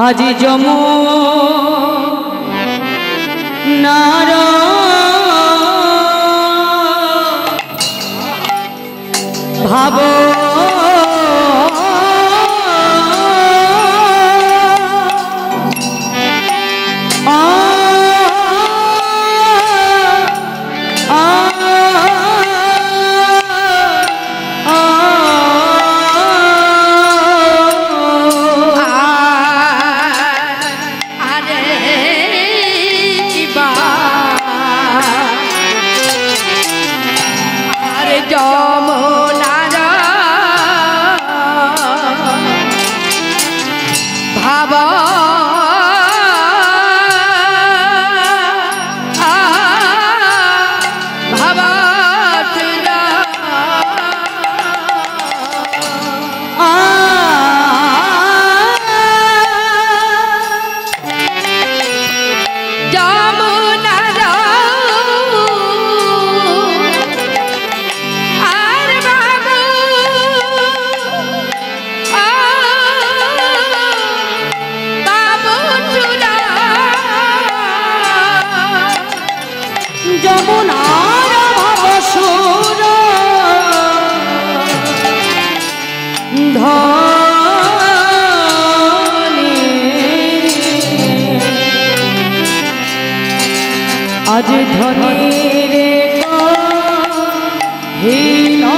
আজি যমুনার ভাব आज धनी रे हीना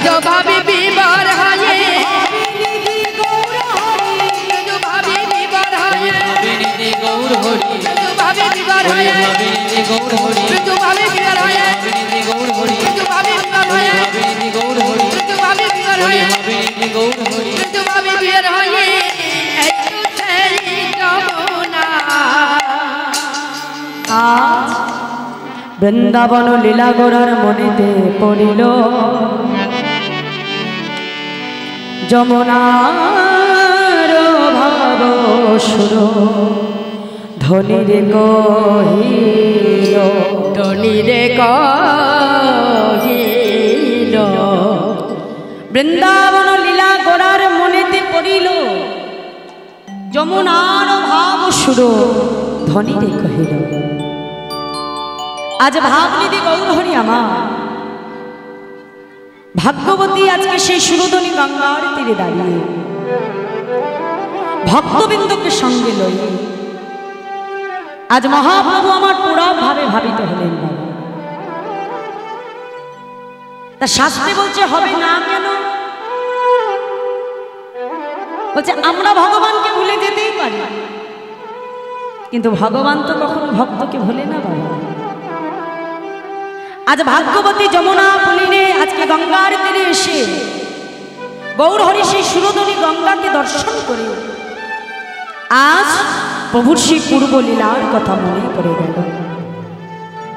जो भाभी बीमार है जो भाभी बीमार है गौर हरि जो भाभी बीमार है गौर हरि जो भाभी बीमार है गौर हरि जो भाभी बीमार है गौर हरि जो भाभी बीमार है गौर हरि जो भाभी बीमार है एक तेरी जमुना। आज বৃন্দাবন লীলা গোরার মনেতে পড়িল যমুনার ভাব সুর ধনীরে কহিল ধনীরে কহিল বৃন্দাবন লীলা গোরার মনেতে পড়িল যমুনার ভাব সুর ধনীরে কহিল। आज भावनिधि गौर हरि आमार भाग्यवती आज के से सुरधनी गंगार तीरे दाड़िए भक्तबिंद के संगे लइए आज महाप्रभु आमार पूरा भावे भावित हलेन ता शास्त्रे बोलছে হবে না কেন বলছে আমরা ভগবানকে ভুলে যেতেই পারি কিন্তু ভগবান তো কখনো ভক্তকে ভুলে না বাবা। आज भाग्यवती जमुना पुलिने आज के गंगार तीरे एसे गौर हरि से सुरधनी गंगा के दर्शन करे आज प्रभुर से पूर्व लीलार कथा मने पड़े गেল।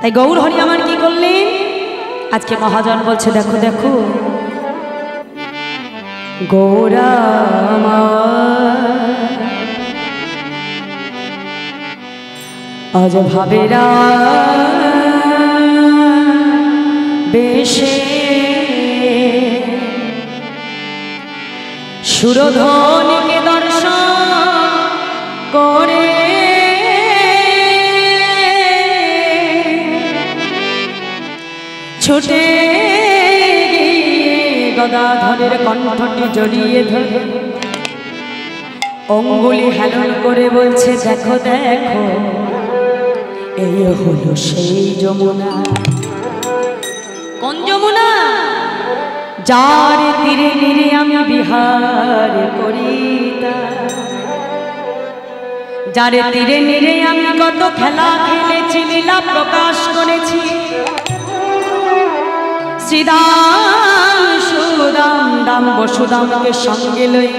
ताई गौर हरि आमार कि करलेन आज के महाजन बोलছে देखो देखो গৌরা আজ ভাবেরা বেশে সুরধনিকে দর্শন করে ছুটে গদাধরের কণ্ঠটি জড়িয়ে ধরে অঙ্গুলি হেলন করে বলছে দেখো দেখো এই হলো সেই যমুনা। কোন যমুনা? যার তীরে তীরে আমি বিহার করিতাম, যার তীরে তীরে আমি কত খেলা খেলেছি, লীলা প্রকাশ করেছি। শ্রীদাম সুদাম দাম বসুদামকে সঙ্গে লই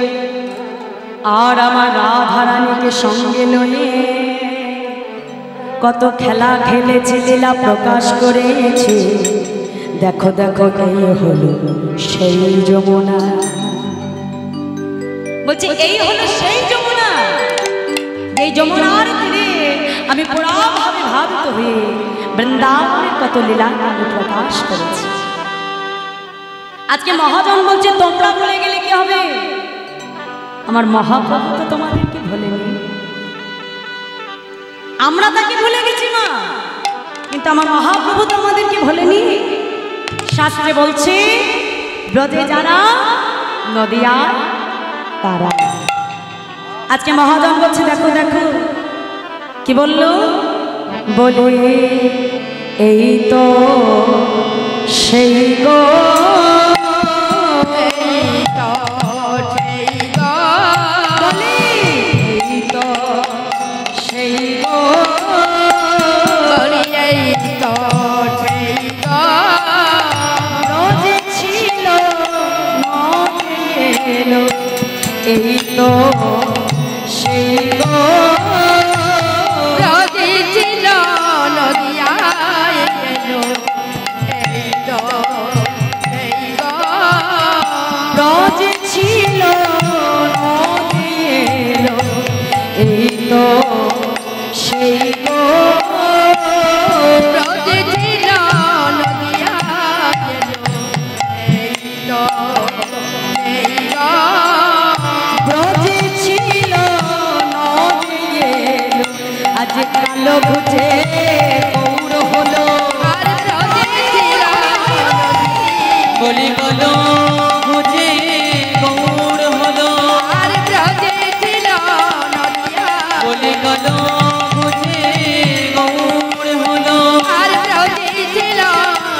আর আমার রাধারানীকে সঙ্গে লয়ে কত খেলা খেলেছি, লীলা প্রকাশ করেছি। দেখো দেখো এই হলো সেই যমুনা। বলছি এই হলো সেই যমুনা, এই যমুনার তীরে আমি পুরাভাবে ভাবিত হয়ে বৃন্দাবনের কত লীলা আমি প্রকাশ করেছি। আজকে মহাজন বলছে তোমরা ভুলে গেলে কি হবে? আমার মহাপ্রভু তো তোমাদেরকে ভুলেনি, আমরা তাকে ভুলে গেছি মা, কিন্তু আমার মহাপ্রভু তোমাদেরকে ভুলেনি। শাস্ত্রে বলছে ব্রজে যারা নদিয়া তারা। আজকে মহাজন বলছে দেখো দেখো কি বললো, বলে এই তো সেই গো এই তো সেই গো ব্রজে ছিল নদিয়া এলো, এই তো সেই গো ব্রজে ছিল নদিয়া এলো, এই তো সেই গো ব্রজে ছিল নদিয়া এলো, এই তো সেই গো ব্রজে ছিল নদিয়া এলো। আজ কালো ঘুচে গৌর হলো আর ব্রজে ছিল বলি বলো বুঝে গৌর হলো আর ব্রজে ছিল নদিয়া, বলি বলো বুঝে গৌর হলো আর ব্রজে ছিল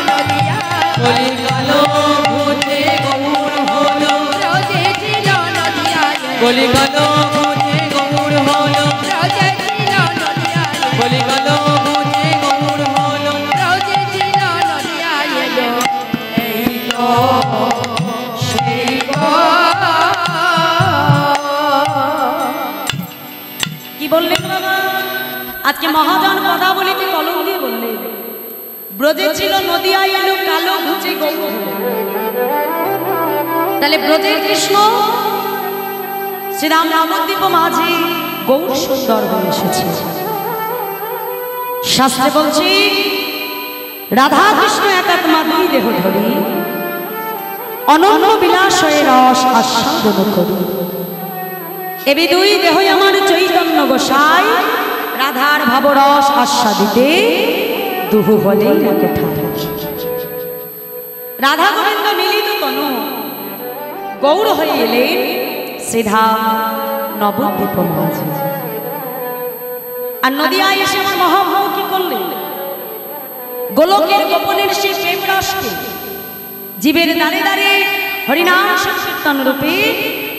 নদিয়া, বলি বলো বুঝে গৌর হলো ব্রজে ছিল নদিয়া, বলি বলো বুঝে গৌর হলো ব্রজে ছিল নদিয়া, বলি বলো বুঝে গৌর হলো ব্রজে ছিল নদিয়া এলো, এই তো সেই গো। কি বললেন বাবা? আজকে মহাজন কথা বলিতে কলম দিয়ে বললেন ব্রজে ছিল নদিয়া এলো, কালো ঘুচে গৌর। তাহলে ব্রজের কৃষ্ণ শ্রীরাম নবদ্বীপ মাঝে গৌর সুন্দর হয়ে এসেছে। শাস্ত্রে বলছি রাধা কৃষ্ণ একাত্মা দুই দেহ ধরি অনন্য বিলাস হয়ে রস আস্বাদন করি। এবি দুই দেহ আমার চৈতন্য গোসাই, রাধার ভাবরস আস্বাদিতে দুহু হলেই রাখে ঠাকুর। রাধা গোবিন্দ মিলিত তনু গৌর হয়ে এলেন সিধা নবদ্বীপ মাঝে। আর নদিয়ায় এসে আমার মহাপ্রভু কি করলেন? গোলকের গোপনের সেই প্রেম রসকে জীবের দাঁড়ে দাঁড়ে হরিনাম সংকীর্তন রূপে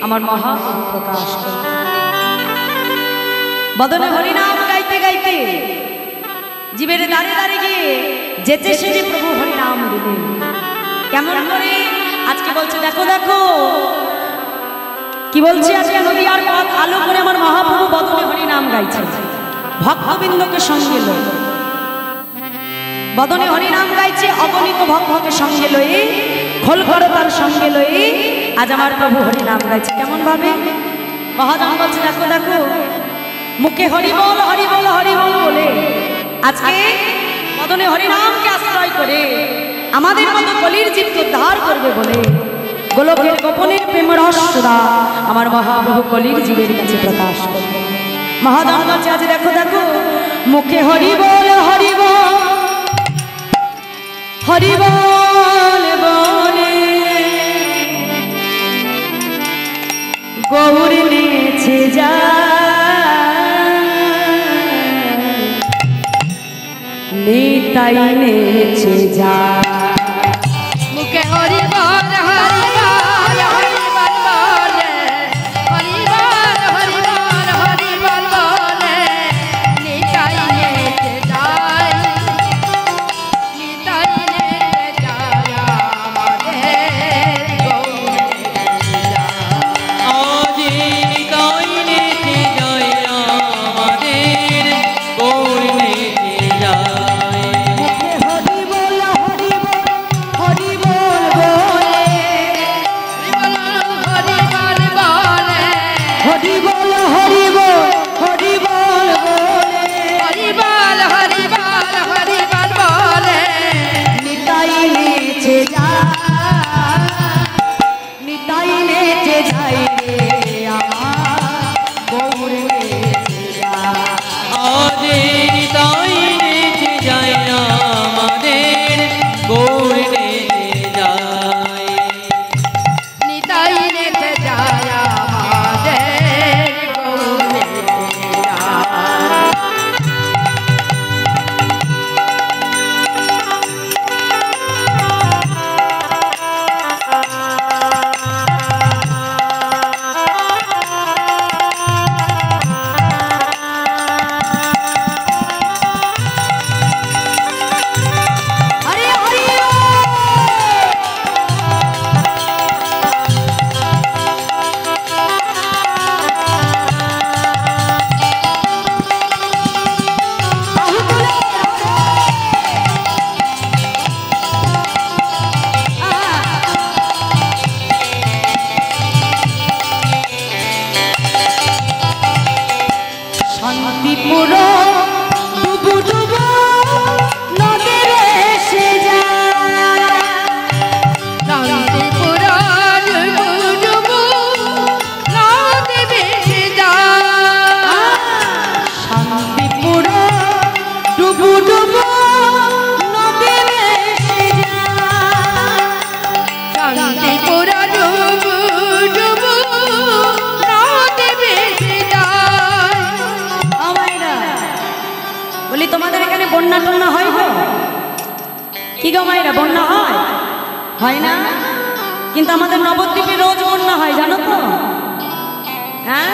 আমার মহাপ্রভু প্রকাশ করলেন। বদনে হরিনাম গাইতে গাইতে জীবের দাঁড়ে দাঁড়ে গিয়ে যেতে সেজে প্রভু হরিনাম দিলেন। কেমন করে? আজকে বলছে দেখো দেখো কি বলছে, আজকে নদিয়ার পথ আলো করে আমার মহাপ্রভু বদনে হরিনাম গাইছে, ভক্তবৃন্দকে সঙ্গে লয়ে বদনে হরিনাম গাইছে, অগণিত ভক্তকে সঙ্গে লয়ে খোল করতাল সঙ্গে লয়ে আজ আমার প্রভু হরি নাম গাইছে কেমন ভাবে? মহাজন বলছে দেখো দেখো মুখে হরি বল হরি বল হরি বল বলে আজকে মদনে হরিনামকে আশ্রয় করে আমাদের মতো কলির জীবকে উদ্ধার করবে বলে গোলকের গোপনের প্রেম রসরা আমার মহাপ্রভু কলির জীবের কাছে প্রকাশ করবে। মহাজন বলছে আজ দেখো দেখো মুখে হরি বল হরি বল হরি বল বলে গৌর নেছে যা নিতাই নেছে যা মুখে হরি বল হরি বল হরি বল বলে হরি বল হরি বল হরি বল বলে নিতাই নেছে যায় নিতাই নেছে যায় আমাদের গৌর আজি নিতাই নেছে যায় আমাদের গৌর নেছে যায়। হরি বল হরি বল হরি বল বলে হরি বল বলে হরি বল হরি বল হরি বল বলে হরি বল হরি বল হরি বল বলে নিতাই নেছে যা নিতাই নেছে যাই রে আমার গৌর নেছে যা আজি নিতাই নেছে যায় আমাদের গৌর নেছে যায়। নিতাই নেছে যায় আমাদের গৌর নেছে যায়। হরি হরি শান্তিপুর ডুবু ডুবু নদীর এসে যায় শান্তিপুর ডুবু ডুবু নদী ভেসে যায় শান্তিপুর ডুবু ডুবু নদীর এসে যায় শান্তিপুর ডুবু ডুবু নদী ভেসে যায়। আমায়রা বলি তোমাদের এখানে বন্যা টন্যা হয় গো? কি গো মায়েরা বন্যা হয়? হয় না? কিন্তু আমাদের নবদ্বীপে রোজ বন্যা হয় জানো তো? হ্যাঁ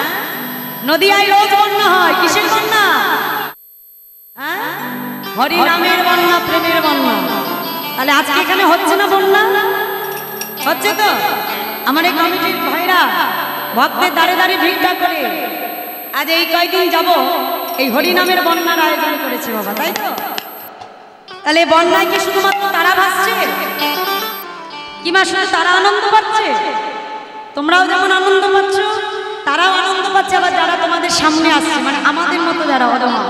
নদীয়ায় রোজ বন্যা হয়। কিসের বন্যা? হ্যাঁ হরি নামের বন্যা প্রেমের বন্যা। তাহলে আজকে এখানে হচ্ছে না বন্যা? হচ্ছে তো? আমার এই কমিটির ভাইরা ভক্তের দাঁড়ে দাঁড়ে ভিক্ষা করে আজ এই কয়দিন যাব এই হরিনামের বন্যার আয়োজন করেছে বাবা, তাই তো? তাহলে বন্যায় কি শুধুমাত্র তারা ভাসছে? কি মা শুধু তারা আনন্দ পাচ্ছে? তোমরাও যেমন আনন্দ পাচ্ছ তারাও আনন্দ পাচ্ছে, আবার যারা তোমাদের সামনে আসছে মানে আমাদের মতো যারা অদমা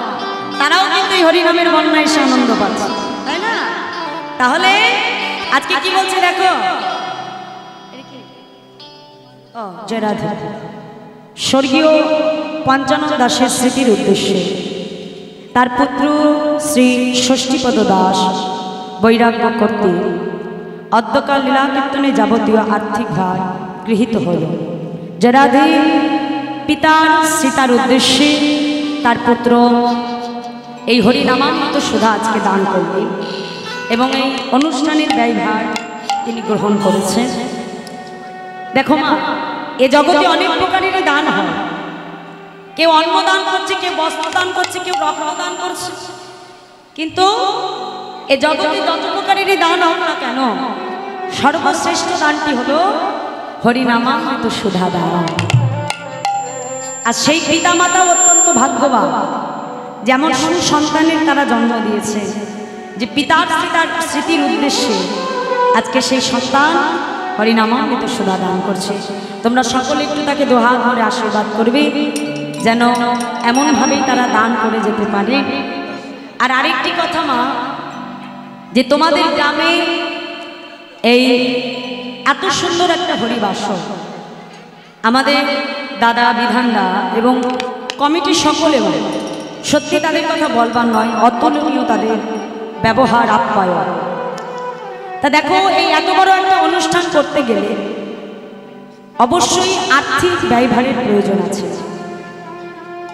তারাও কিন্তু এই হরিনামের বন্যায় এসে আনন্দ পাচ্ছে, তাই না? তাহলে আজকে কি বলছে দেখো, ও জয় রাধে। স্বর্গীয় পঞ্চানন দাসের স্মৃতির উদ্দেশ্যে তার পুত্র শ্রী ষষ্ঠীপদ দাস বৈরাগ্য কর্তৃক অদ্যকাল লীলা কীর্তনে যাবতীয় আর্থিক ভার গৃহীত হল। জয় রাধে। পিতার সীতার উদ্দেশ্যে তার পুত্র এই হরিনামামৃত সুধা আজকে দান করলেন এবং এই অনুষ্ঠানের ব্যয়ভার তিনি গ্রহণ করেছেন। দেখো মা, এ জগতে অনেক প্রকারের দান হয়। কেউ অন্ন দান করছে, কেউ বস্ত্র দান করছে, কেউ রত্ন দান করছে, কিন্তু এ জগতে যত প্রকারেরই দান হোক না কেন সর্বশ্রেষ্ঠ দানটি হলো হরিনামামৃত সুধা দান। আর সেই পিতা মাতা অত্যন্ত ভাগ্যবান, যেমন সন্তানের তারা জন্ম দিয়েছে যে পিতার স্মৃতির উদ্দেশ্যে আজকে সেই সন্তান হরিনামামৃত সুধা দান করছে। তোমরা সকলে একটু তাকে দোহাত ধরে আশীর্বাদ করবে যেন এমনভাবেই তারা দান করে যেতে পারে। আর আরেকটি কথা মা, যে তোমাদের গ্রামে এই এত সুন্দর একটা হরিবাস, আমাদের দাদা বিধানদা এবং কমিটির সকলে বলে, সত্যি তাদের কথা বলবার নয়, অতুলনীয় তাদের ব্যবহার আপ্যায়ন। তা দেখো, এই এত বড় একটা অনুষ্ঠান করতে গেলে অবশ্যই আর্থিক ব্যয়ভারের প্রয়োজন আছে,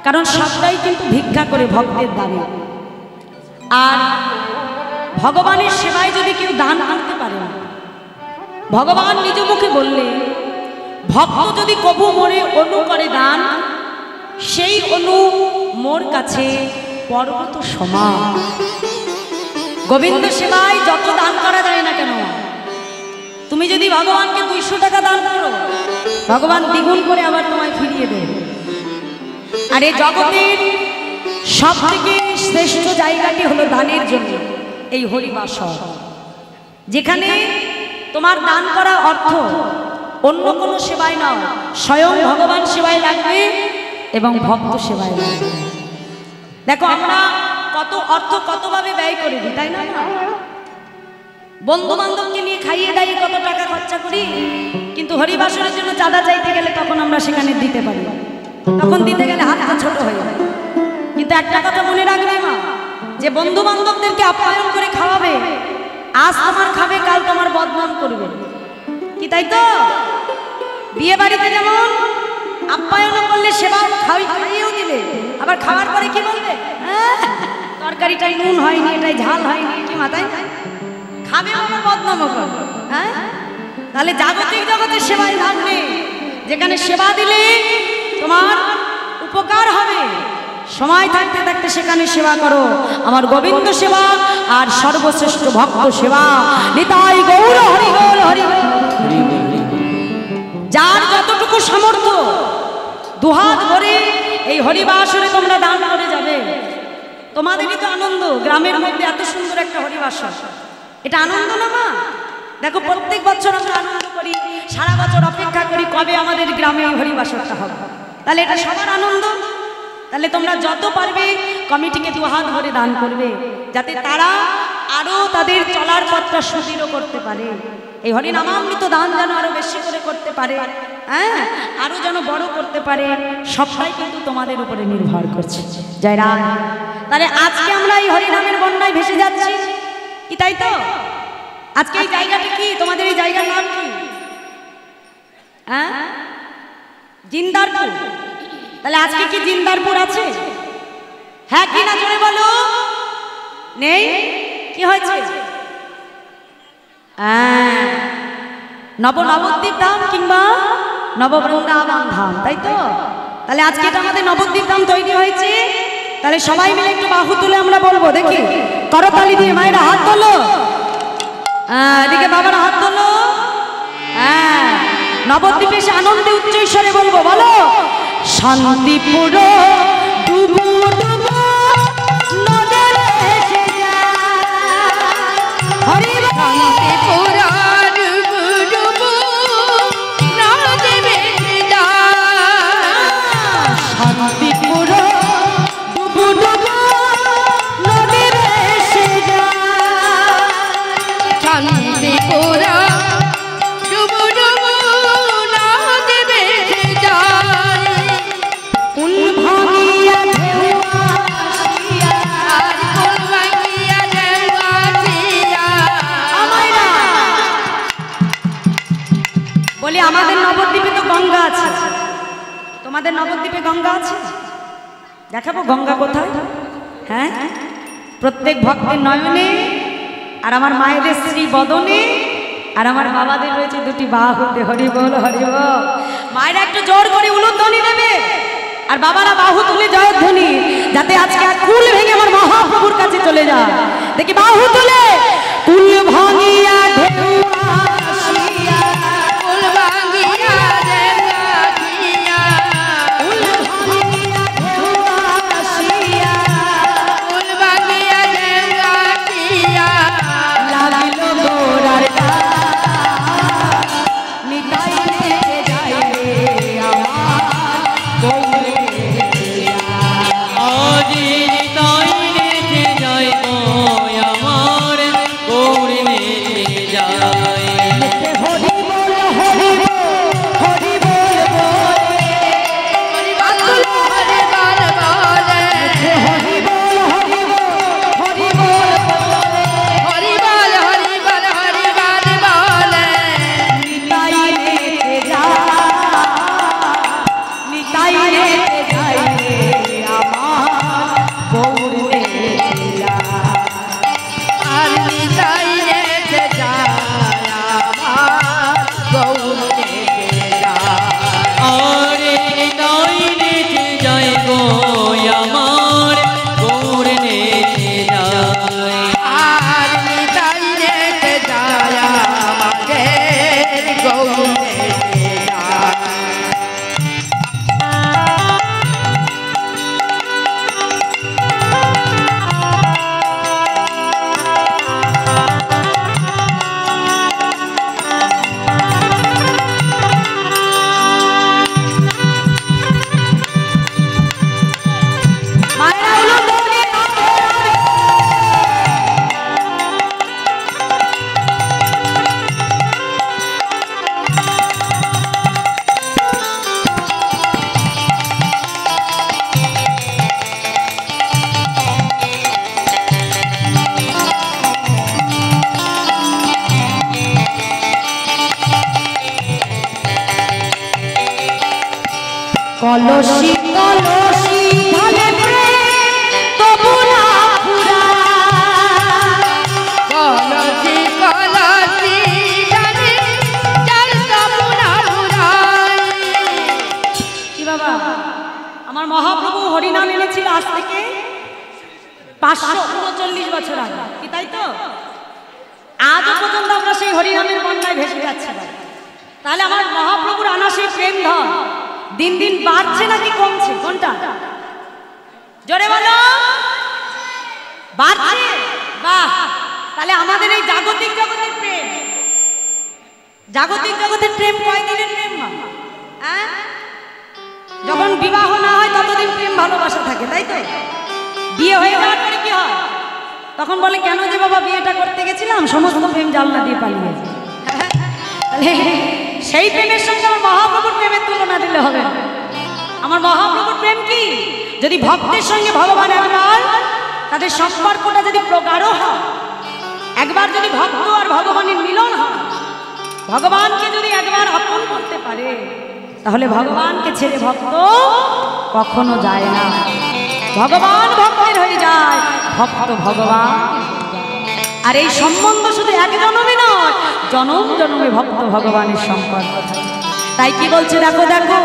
কারণ সবটাই কিন্তু ভিক্ষা করে ভক্তের দানে। আর ভগবানের সেবায় যদি কেউ দান করতে পারে না, ভগবান নিজ মুখে বললে ভক্ত যদি কবু মোরে অনু করে দান, সেই অনু মোর কাছে পর্বত সমান। গোবিন্দ সেবায় যত দান করা যায় না কেন, তুমি যদি ভগবানকে 200 টাকা দান করো, ভগবান দ্বিগুণ করে আবার তোমায় ফিরিয়ে দেবে। আর এই জগতের সব থেকে শ্রেষ্ঠ জায়গাটি হলো দানের জন্য এই হরিবাস, যেখানে তোমার দান করা অর্থ অন্য কোনো সেবায় নয়, স্বয়ং ভগবান সেবায় লাগবে এবং ভক্ত সেবায় লাগবে। দেখো, আমরা কত অর্থ কতভাবে ব্যয় করে দিই, তাই না? বন্ধু বান্ধবকে নিয়ে খাইয়ে দাইয়ে কত টাকা খরচা করি, কিন্তু হরিবাসনের জন্য চাঁদা চাইতে গেলে তখন আমরা সেখানে দিতে পারি, তখন দিতে গেলে হাতটা ছোট হয়ে যায়। কিন্তু একটা কথা মনে রাখবে মা, যে বন্ধু বান্ধবদেরকে আপ্যায়ন করে খাওয়াবে, আজ তোমার খাবে, কাল তোমার বদনাম করবে, কি তাই তো? বিয়ে বাড়িতে যেমন আপ্যায়ন করলে সেবা খাইয়েও দিলে, আবার খাওয়ার পরে কি বলবে, তরকারিটাই নুন হয়নি, এটাই ঝাল হয়নি, কি মাথায় খাবে, আমার বদনামও করবে। হ্যাঁ, তাহলে জাগতিক জগতের সেবায় লাভ নেই। যেখানে সেবা দিলে তোমার উপকার হবে, সময় থাকতে থাকতে সেখানে সেবা করো। আমার গোবিন্দ সেবা আর সর্বশ্রেষ্ঠ ভক্ত সেবা। নিতাই গৌর হরি বল, হরি বল। যার যতটুকু সামর্থ্য, দুহাত ভরে এই হরিবাসরে তোমরা দান করে যাবে। তোমাদেরই তো আনন্দ, গ্রামের মধ্যে এত সুন্দর একটা হরিবাস, এটা আনন্দ না মা? দেখো, প্রত্যেক বছর আমরা আনন্দ করি, সারা বছর অপেক্ষা করি কবে আমাদের গ্রামে হরিবাসরটা হবে। তাহলে এটা সবার আনন্দ। তাহলে তোমরা যত পারবে কমিটিকে দুহাত ভরে দান করবে, যাতে তারা আরো তাদের চলার পথটা সুদৃঢ় করতে পারে। এই হরিনামামৃত দান যেন আরো বেশি করে করতে পারে, হ্যাঁ, আরো যেন বড় করতে পারে। সবটাই কিন্তু তোমাদের উপরে নির্ভর করছে। জয় রাম। তাহলে আজকে আমরা এই হরিনামের বন্যায় ভেসে যাচ্ছি, কি তাই তো? আজকে এই জায়গাটা কি, তোমাদের এই জায়গার নাম কি? হ্যাঁ, জিন্দারপুর। তাহলে আজকে কি জিন্দারপুর আছে? হ্যাঁ কি না, জোরে বলো। নেই? কি হয়েছে? নবদ্বীপ ধাম কিংবা নববৃন্দাবন ধাম, তাই তো? তাহলে আজকে এটা আমাদের নবদ্বীপ ধাম তৈরি হয়েছে। তাহলে সবাই মিলে একটু বাহু তুলে আমরা বলবো, দেখি, করতালি দিয়ে। মায়েরা হাত তোলো, এদিকে বাবার হাত তোলো। হ্যাঁ, নবদ্বীপে এসে আনন্দে উচ্চ ঈশ্বরে বলবো, বলো, শান্তিপুর ডুবু ডুবু নদে ভেসে যায়, হরি শান্তিপুর ডুবু ডুবু নদে ভেসে যায়, শান্তিপুর ডুবু ডুবু নদে ভেসে যায়, শান্তিপুর ডুবু ডুবু নদে ভেসে যায়, ফুল ভাঙিয়া ঢেউ আসিয়া, ফুল ভাঙিয়া ঢেউ আসিয়া। আমায়রা বলি, আমাদের নবদ্বীপে তো গঙ্গা আছে, তোমাদের নবদ্বীপে গঙ্গা আছে? দেখাবো গঙ্গা কোথায়। হ্যাঁ, প্রত্যেক ভক্তের নয়নে, আর আমার মায়েদের শ্রী বদনে, আর আমার বাবাদের রয়েছে দুটি বাহুতে। হরি বল, হরি বল। মায়েরা একটু জোর করে উলুধ্বনি দেবে, আর বাবারা বাহু তুলে জয়ধ্বনি, যাতে আজকে আর কুল ভেঙে আমার মহাপ্রভুর কাছে চলে যায়। দেখি বাহু তুলে, কুল ভাঙিয়া ঢেউ আসিয়া, কুল ভাঙিয়া ঢেউ আসিয়া, কুল ভাঙিয়া ঢেউ আসিয়া, কুল ভাঙিয়া ঢেউ আসিয়া, লাগিল গোরার কলসি কলসি ঢালে তবু না কলসি কলসি ঢালে জল তবু না ফুরায়। কি বাবা, আমার মহাপ্রভু হরিনাম এনেছিল আজ থেকে 539 বছর আগে, কি তাই তো? আজও পর্যন্ত আমরা সেই হরিনামের বন্যায় ভেসে যাচ্ছি। তাহলে আমার মহাপ্রভুর আনা সেই প্রেম ধন দিন দিন বাড়ছে নাকি কমছে? কোনটা জোরে বলো? বাড়ছে। বাহ, তাহলে আমাদের এই জাগতিক জগতের প্রেম, জাগতিক জগতের প্রেম কয়দিনের প্রেম? হ্যাঁ, যখন বিবাহ না হয় ততদিন প্রেম ভালোবাসা থাকে, তাই তো? বিয়ে হয়ে যাওয়ার পরে কি হয়? তখন বলে কেন যে বাবা বিয়েটা করতে গেছিলাম, সমস্ত প্রেম জানলা দিয়ে পালিয়ে। সেই প্রেমের সঙ্গে আমার মহাপ্রভুর প্রেমের তুলনা দিলে হবে না। আমার মহাপ্রভুর প্রেম কি? যদি ভক্তের সঙ্গে ভগবান একবার তাদের সম্পর্কটা যদি প্রগাঢ় হয়, একবার যদি ভক্ত আর ভগবানের মিলন হয়, ভগবানকে যদি একবার আপন করতে পারে, তাহলে ভগবানকে ছেড়ে ভক্ত কখনো যায় না। ভগবান ভক্তের হয়ে যায়, ভক্ত ভগবান। আর এই সম্বন্ধ শুধু এক জন্মে নয়, জনম জন্মে ভক্ত ভগবানের সম্পর্ক। তাই কি বলছে দেখো দেখো,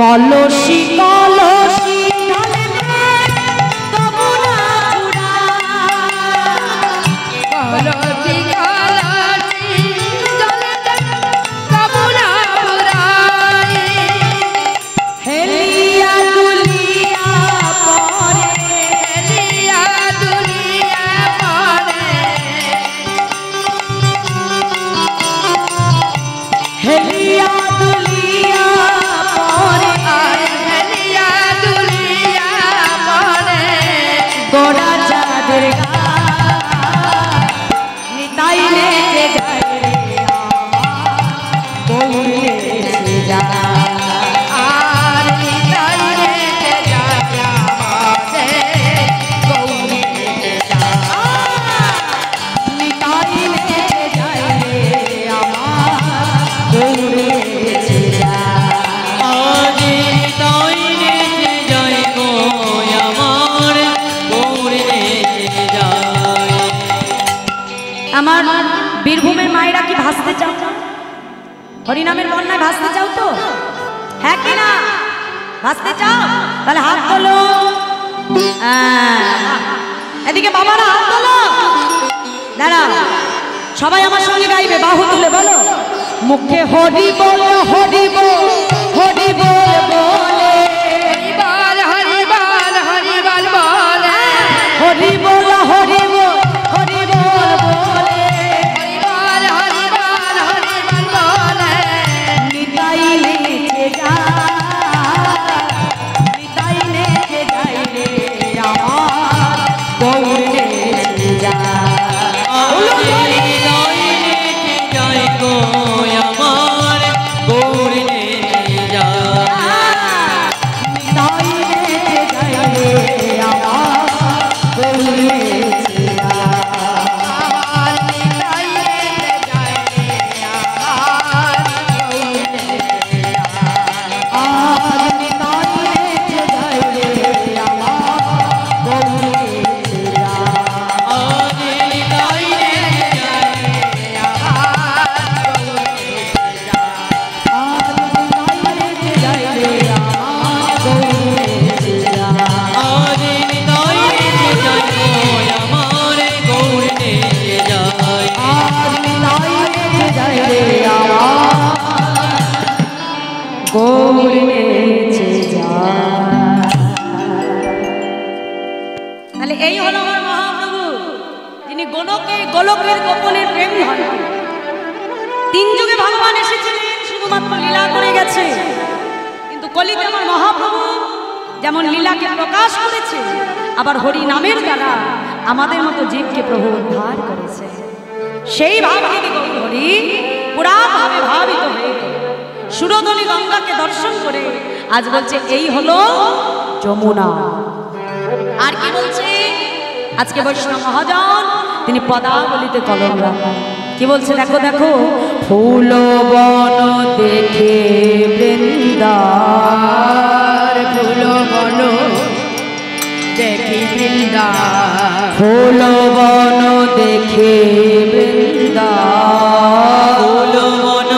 কলসি কলসি ঢালে তবু না কলসি কলসি ঢালে তবু না ফুরায়। হেলিয়া দুলিয়া পরে, হেলিয়া দুলিয়া পরে। হেলিয়া দুলিয়া পরে, হেলিয়া দুলিয়া পরে। গোড়া চাঁদের নিতাই নেচে যায় রে দৌড়েছে যায়। আর নিতাই রেখে যায় আমাদের গৌরী নিতাই নেচে যায় রে আমার দৌড়েছে যায়। আজ নিতাই নেচে যায় গো আমার গৌর নেচে যায়। আমার বীরভূমের মায়েরা কি ভাসতে চাও? হরিনামের বন্যায় ভাসতে চাও তো? হ্যাঁ কি না? ভাসতে চাও? তাহলে হাত তোলো। এদিকে বাবারা হাত তোলো। দাঁড়া, সবাই আমার সঙ্গে গাইবে, বাহু তুলে বলো, মুখে হরি বল হরি বল হরি বল বলে, হরিবল হরিবল হরিবল বলে। হরি বল হরি বল হরি বল বলে, হরিবল হরিবল হরিবল বলে। নিতাই নেচে যায়, নিতাই নেচে যায় রে আমার গৌর নেচে যায়। আজ নিতাই নেচে যায় গো আমার গৌর নেচে যায়। নিতাই নেচে যায় রে আমার গৌর নেচে যায়। আর নিতাই রেখে যায় আমার গৌরী। আজ নিতাই নেচে যায় রে আমার গৌর নেচে যায়। আজ নিতাই নেচে যায় আজ নিতাই নেচে যায় রে আমার গৌর নেচে যায়। আজ নিতাই নেচে যায় গো আমার গৌর নেচে যায়। আজ নিতাই নেচে যায় রে আমার গৌর নেচে যায়। তাহলে এই হলো আমার মহাপ্রভু, যিনি গোলকের গোপনের প্রেম ধন। তিন যুগে ভগবান এসেছিলেন, শুধুমাত্র লীলা করে গেছে, কিন্তু কলিতে আমার মহাপ্রভু যেমন লীলাকে প্রকাশ করেছে, আবার হরি নামের দ্বারা আমাদের মতো জীবকে প্রভু উদ্ধার করেছে। সেই ভাব থেকে গৌর হরি পুরাভাবে ভাবিত হয়ে সুরধনী গঙ্গাকে দর্শন করে আজ বলছে এই হলো যমুনা। আর কি বলছে আজকে বৈষ্ণব মহাজন, তিনি পদাবলিতে কলম রাখেন। কি বলছে দেখো দেখো, ফুল বন দেখে বৃন্দা বৃন্দা ফুল বন দেখে বৃন্দা ফুল বন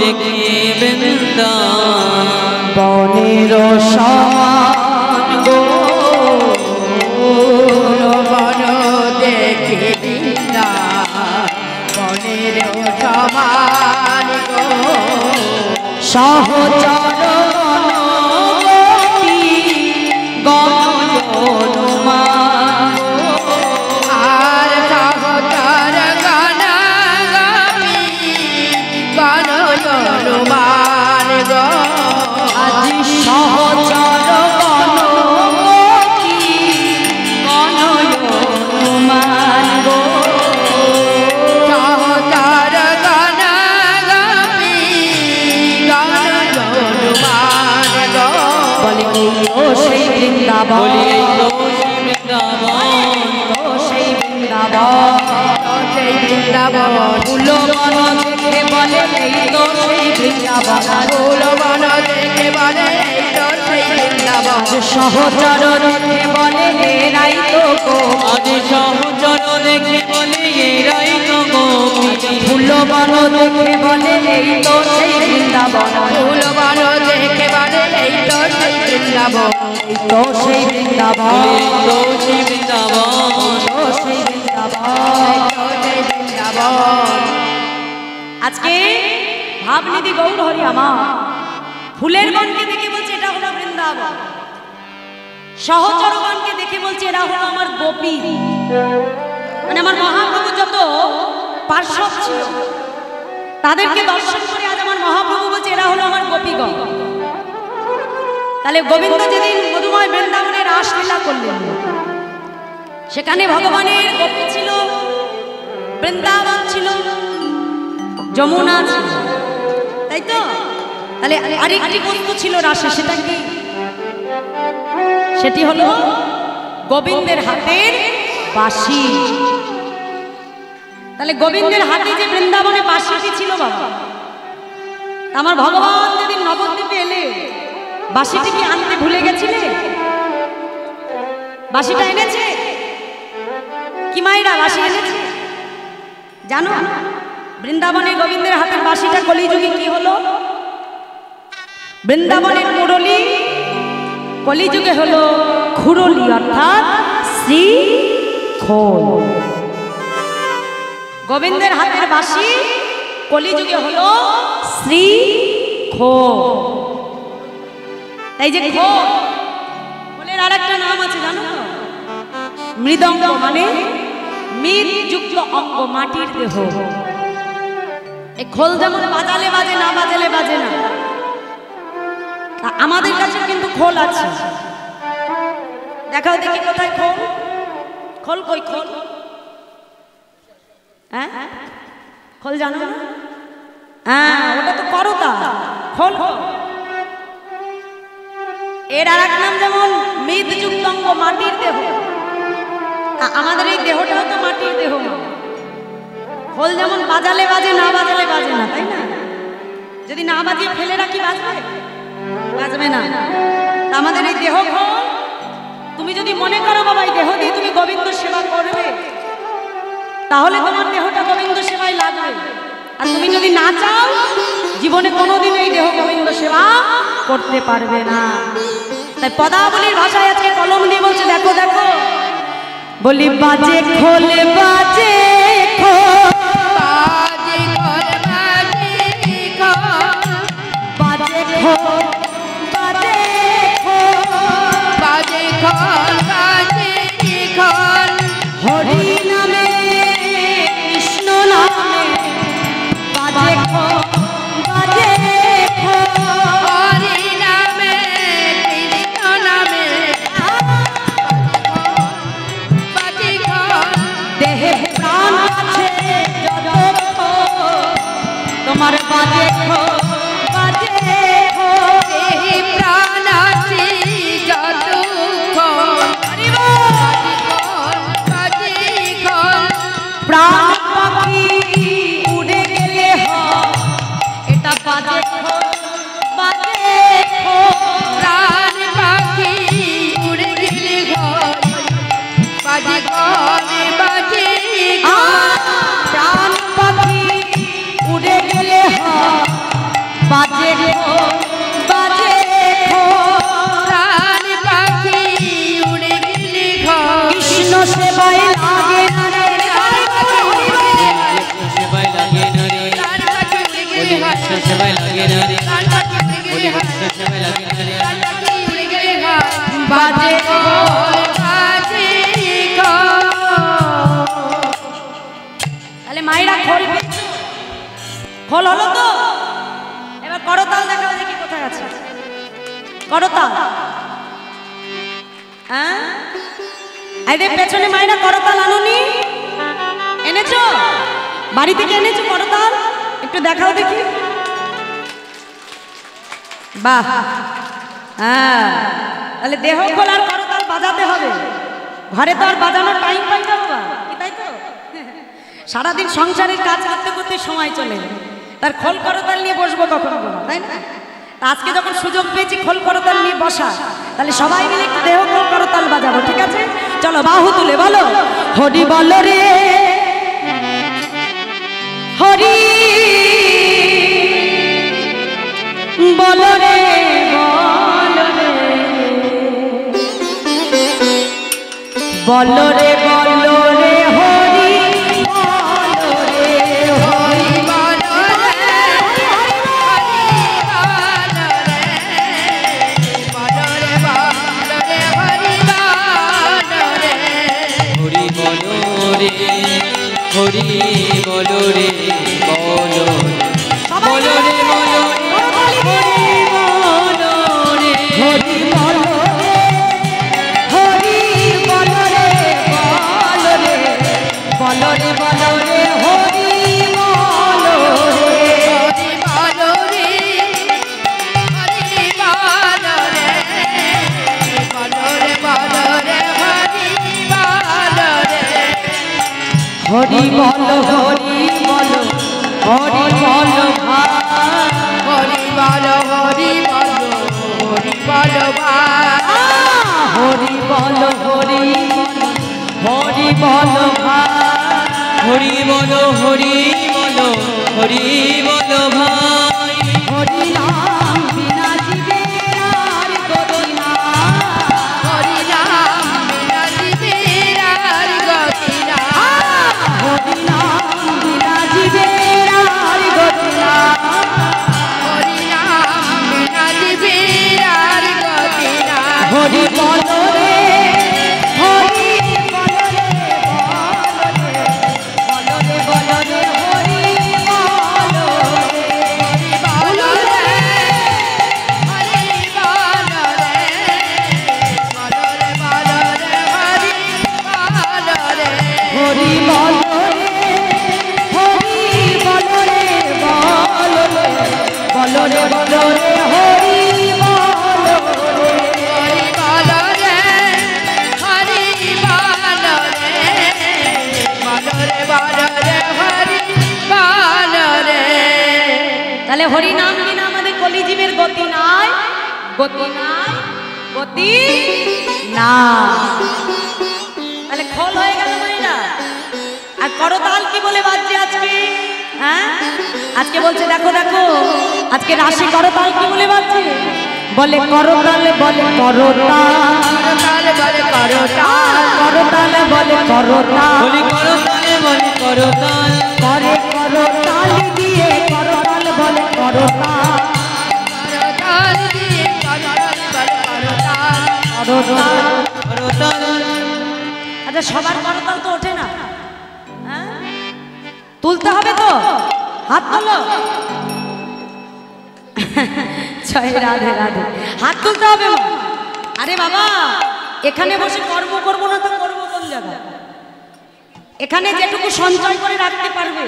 দেখে বৃন্দা বনের সমান গো বন দেখে বৃন্দা বনের সমান গো সহচর আর সহচর গণ গাপি গণ হনুমান গো আজি সহচর হনুমান গো সহচর গণ গাপি গণ হনুমান গো বলে ও সেই বৃন্দাবন বলি এই তো সেই বৃন্দাবন ও সেই বৃন্দাবন সেই বৃন্দাবন ফুল বন দেখে বলে এই তো সেই বৃন্দাবন ফুল বন দেখে বলে এই তো সেই বৃন্দাবন সহচর দেখে বলে এরাই তো গো আজ সহচর দেখে বলে এরাই তো গোপী ফুল বন দেখে বলে এই তো সেই বৃন্দাবন ফুল বন দেখে বলে এই তো সেই বৃন্দাবন এই তো সেই বৃন্দাবন এই তো সেই বৃন্দাবন তো সেই বৃন্দাবন এই তো সেই বৃন্দাবন আজকে ভাবনিধি গৌর হরি আমার ফুলের বনকে দেখে বলছে এটা হলো বৃন্দাবন সহচর বনকে দেখে বলছে এরা হলো আমার গোপী মানে আমার মহাপ্রভু যত পার্শ্বদ ছিল তাদেরকে দর্শন করে আজ আমার মহাপ্রভু বলছে এরা হলো আমার গোপীগণ তাহলে গোবিন্দ যেদিন মধুময় বৃন্দাবনে রাসলীলা করলেন সেখানে ভগবানের গোপী ছিল বৃন্দাবন ছিল যমুনা ছিল তাই তো তাহলে আরেকটি বস্তু ছিল রাসে সেটা কি সেটি হলো গোবিন্দের হাতের বাঁশি তাহলে গোবিন্দের হাতে যে বৃন্দাবনে বাঁশিটি ছিল বাবা আমার ভগবান যেদিন নবদ্বীপে এলে বাঁশিটি কি আনতে ভুলে গেছিলে বাঁশিটা এনেছে কি মায়েরা বাঁশি এনেছে জানো বৃন্দাবনে গোবিন্দের হাতের বাঁশিটা কলিযুগে কি হলো বৃন্দাবনের মুরলী কলিযুগে হলো খুরলি অর্থাৎ শ্রী খোল গোবিন্দের হাতের বাঁশি কলিযুগে হলো শ্রী খোল তাই যে খোলের আর একটা নাম আছে জানো তো মৃদঙ্গ মানে মৃৎ যুক্ত অঙ্গ মাটির দেহ এই খোল যেমন বাজালে বাজে না বাজালে বাজে না আমাদের কাছে কিন্তু খোল আছে দেখাও দেখি কোথায় খোল খোল কই খোল হ্যাঁ খোল জানো না হ্যাঁ ওটা তো করতা খোল এর আর এক নাম যেমন মৃৎ যুক্ত অঙ্গ মাটির দেহ আমাদের এই দেহটাও তো মাটির দেহ খোল যেমন বাজালে বাজে না বাজালে বাজে না তাই না যদি না বাজিয়ে ফেলে রাখি বাজবে বাজবে না আমাদের এই দেহ খোল তুমি যদি মনে করো বাবা এই দেহ দিয়ে তুমি গোবিন্দ সেবা করবে তাহলে তোমার দেহটা গোবিন্দ সেবায় লাগবে আর তুমি যদি না চাও জীবনে কোনোদিন এই দেহ গোবিন্দ সেবা করতে পারবে না তাই পদাবলীর ভাষায় আজকে কলম দিয়ে বলছে দেখো দেখো বলি বাজে খোলে বাজে বাজে খোল বাজে খোল বাজে খোল বাজে বাজে খোল বাজে খোল হরি নামে কৃষ্ণ নামে বাজে খোল বাজে হরি নামে কৃষ্ণ নামে বাজে খোল দেহে প্রাণ বাজে তাহলে মায়েরা খোল খোল হলো তো এবার করতাল দেখাও দেখি কোথায় আছে করতাল হ্যাঁ এদের পেছনে মায়েরা করতাল আনুনি এনেছো বাড়ি থেকে এনেছো করতাল একটু দেখাও দেখি বাহ হ্যাঁ তাহলে দেহ খোল আর করতাল বাজাতে হবে ঘরে তো আর বাজানোর টাইম পাই না বাবা কি তাই তো সারাদিন সংসারের কাজ করতে করতে সময় চলে তার খোল করতাল নিয়ে বসবো কখন তাই না আজকে যখন সুযোগ পেয়েছি খোল করতাল নিয়ে বসা তাহলে সবাই মিলে একটু দেহ খোল করতাল বাজাবো ঠিক আছে চলো বাহু তুলে বলো হরি বল রে হরি বল রে বল রে বল রে হরি বল রে হরি বল হরি বলো রে হরি বলো রে বলো বলো রে বলো হরি বলো রে হরি বল হরি বল রে বল রে বল রে বল রে হরি বল রে হরি বল হরি বল হরি বল হরি বল হরি বল হরি বল হরি বল হরি হরি বল হরি বলো হরি বলো হরি বলো ভাই হরি নাম বিনা জীবের আর গতি না হরি নাম বিনা জীবের আর গতি না হরি নাম বিনা জীবের আর গতি না হরি নাম বিনা জীবের আর গতি না হরি বল রে হরি বল রে বল রে বল রে হরি বল রে হরি বল রে হরি বল হরি বল রে বল রে বল রে হরি বল হরি বল রে হরি বল রে বল রে হরি বল রে তাহলে হরি নাম বিনা আমাদের কলিজীবের গতি নাই গতি নাই গতি না তাহলে খোল হয়ে গেল মাইরা আর করতাল কি বলে বাজছে আজকে হ্যাঁ আজকে বলছে দেখো দেখো আজকে রাশি করতাল কি বলে বাজছে বলে করতাল বলে করতাল বলে করতাল বলে করতাল বলি করো তালে বলি করো তাল করে করতাল দিয়ে করতাল বলে করতাল দিয়ে করতাল করো তাল আচ্ছা সবার করতাল তো ওঠে না হ্যাঁ তুলতে হবে তো হাত তোলো জয় রাধে রাধে হাত তুলতে হবে আরে বাবা এখানে বসে কর্ম করবো না তো করবো কোন জায়গায় এখানে যেটুকু সঞ্চয় করে রাখতে পারবে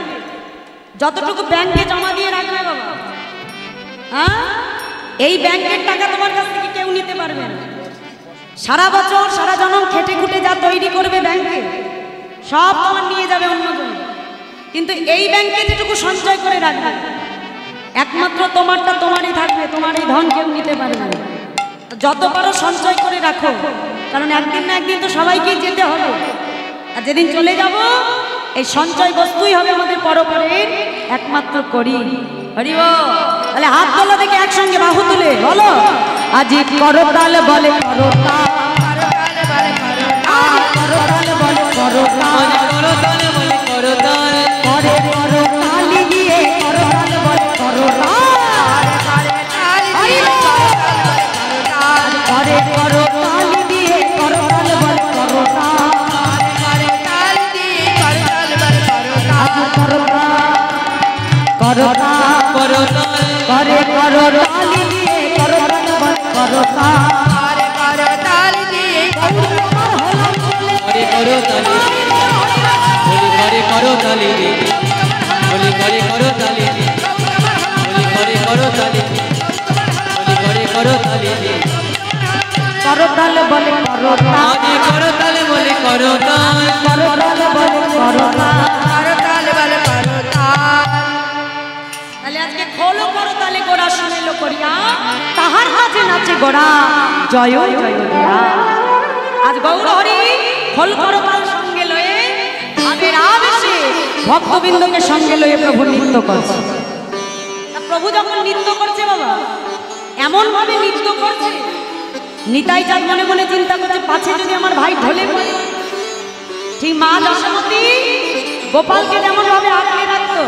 যতটুকু ব্যাংকে জমা দিয়ে রাখবে বাবা হ্যাঁ এই ব্যাংকের টাকা তোমার কাছ থেকে কেউ নিতে পারবে না সারা বছর সারা জনম খেটে খুটে যা তৈরি করবে ব্যাংকে সব তোমার নিয়ে যাবে অন্যজন কিন্তু এই ব্যাংকে যেটুকু সঞ্চয় করে রাখবে একমাত্র তোমারটা তোমারই থাকবে তোমার এই ধন কেউ নিতে পারবে না যত পারো সঞ্চয় করে রাখো কারণ একদিন না একদিন তো সবাইকেই যেতে হবে আর যেদিন চলে যাব এই সঞ্চয় বস্তুই হবে আমাদের পরপরের একমাত্র করি হরি বল তাহলে হাত তোলা থেকে একসঙ্গে বাহু তুলে বলো আজি করতাল বলে করতাল করতাল বলে করতাল করো তালে বলি করো তাল করে করতাল দিয়ে করতাল বলে করতাল হরি বল আরে করো তাল দিয়ে করো তাল বলে করো তাল করতাল দিয়ে করতাল বল করতাল আজ করো তাল করো তাল করো তাল করে করো তাল দিয়ে করো তাল বলে করো তাল আরে করতাল দিয়ে করে করো তালি বলি করে করো তালি বলি করে করো তালি বলি করে করো তালি বলি করে করো তালি করো তাল বলে করো তাল আদি করো তালে বলি করো তাল করো তাল বলে করো তাল করতাল বল করতাল তাহলে আজকে খোলো করো তালে গোড়া শুনেলো করিয়া তাহার কাছে নাচে গোড়া জয় জয় দিয়া আজ গৌর হরি খোল করো তাল সঙ্গে লয়ে আবের আবেশে ভক্তবৃন্দকে সঙ্গে লয়ে প্রভু নৃত্য করছে তা প্রভু যখন নৃত্য করছে বাবা এমন ভাবে নৃত্য করছে নিতাই চাঁদ মনে মনে চিন্তা করছে পাছে যদি আমার ভাই ঢলে পড়ে ঠিক মা যশোমতী গোপালকে যেমন ভাবে আঁকড়ে রাখতো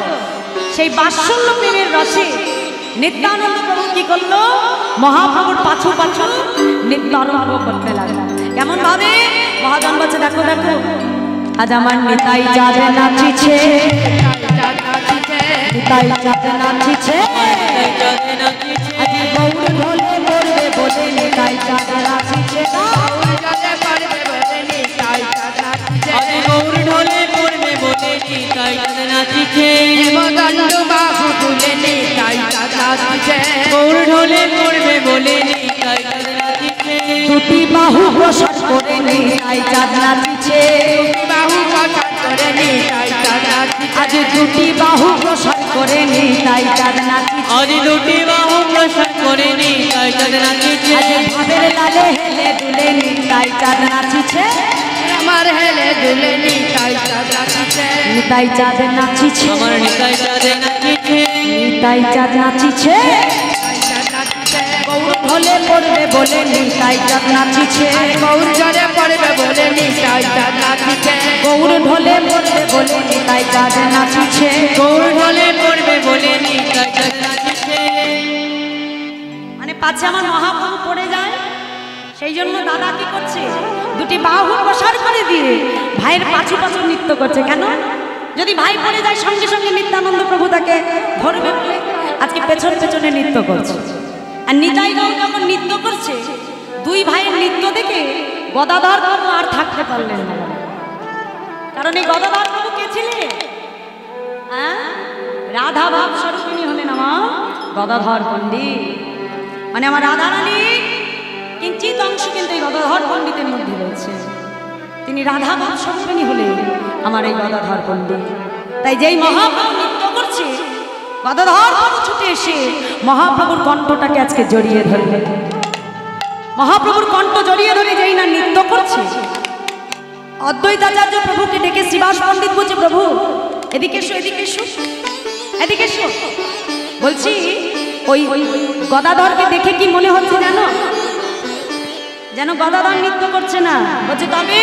সেই বাৎসল্য প্রেমের রসে নিত্যানন্দ প্রভু কি করলো মহাপ্রভুর পাছু পাছু নৃত্য আরম্ভ করতে লাগলো কেমন ভাবে মহাজন বলছে দেখো দেখো আজ আমার নিতাই চাঁদ নাচিছে নিতাই চাঁদ নাচিছে আজ গৌর ঢোলে পড়বে বলে নিতাই চাঁদ নাচিছে আদি গৌর ঢোলে পড়বে বলে নিতাই চাঁদ নাচিছে গৌর ঢোলে পড়বে বলে নিতাই চাঁদ নাচিছে দুটি বাহু প্রসাদ করে নিতাই চাঁদ নাচিছে আজ দুটি বাহু প্রসাদ করে নিতাই চাঁদ নাচিছে আদি দুটি বাহু প্রসাদ করে নিতাই চাঁদ নাচিছে আজ ভাবের লালে হেলে দুলে নিতাই চাঁদ নাচিছে আমার হেলে দুলে নিতাই চাঁদ নাচিছে নিতাই চাঁদ নাচিছে আমার নিতাই চাঁদ নাচিছে নিতাই চাঁদ নাচিছে গৌর ঢোলে পড়বে বলে নিতাই চাঁদ নাচিছে গৌর জলে পড়বে বলে নিতাই চাঁদ নাচিছে গৌর ঢোলে পড়বে বলে নিতাই চাঁদ নাচিছে গৌর ঢোলে পড়বে বলে নিতাই চাঁদ নাচিছে মানে পাছে আমার মহাপ্রভু পড়ে যায় সেই জন্য দাদা কি করছে দুটি বাহু প্রসার করে দিয়ে ভাইয়ের পাছু পাছু নৃত্য করছে কেন যদি ভাই পড়ে যায় সঙ্গে সঙ্গে নিত্যানন্দ প্রভু তাকে ধরবে বলে আজকে পেছন পেছনে নৃত্য করছে আর নিতাই গৌর যখন নৃত্য করছে দুই ভাইয়ের নৃত্য দেখে গদাধর প্রভু আর থাকতে পারলেন না কারণ এই গদাধর প্রভু কে ছিলেন রাধা ভাব স্বরূপিণী হলেন আমার গদাধর পণ্ডিত মানে আমার রাধা রানী কিঞ্চিত অংশ কিন্তু এই গদাধর পণ্ডিতের মধ্যে রয়েছে তিনি রাধা ভাব স্বরূপিণী হলেন আমার এই গদাধর পণ্ডিত তাই যেই মহাপ্রভু নৃত্য করছে গদাধর প্রভু ছুটে এসে মহাপ্রভুর কণ্ঠটাকে আজকে জড়িয়ে ধরলেন মহাপ্রভুর কণ্ঠ জড়িয়ে ধরে যেই না নৃত্য করছে অদ্বৈতাচার্য প্রভুকে ডেকে শ্রীবাস পণ্ডিত বলছে প্রভু এদিকে এসো এদিকে এসো এদিকে এসো বলছি ওই গদাধরকে দেখে কি মনে হচ্ছে জানো যেন গদাধর নৃত্য করছে না বলছে তবে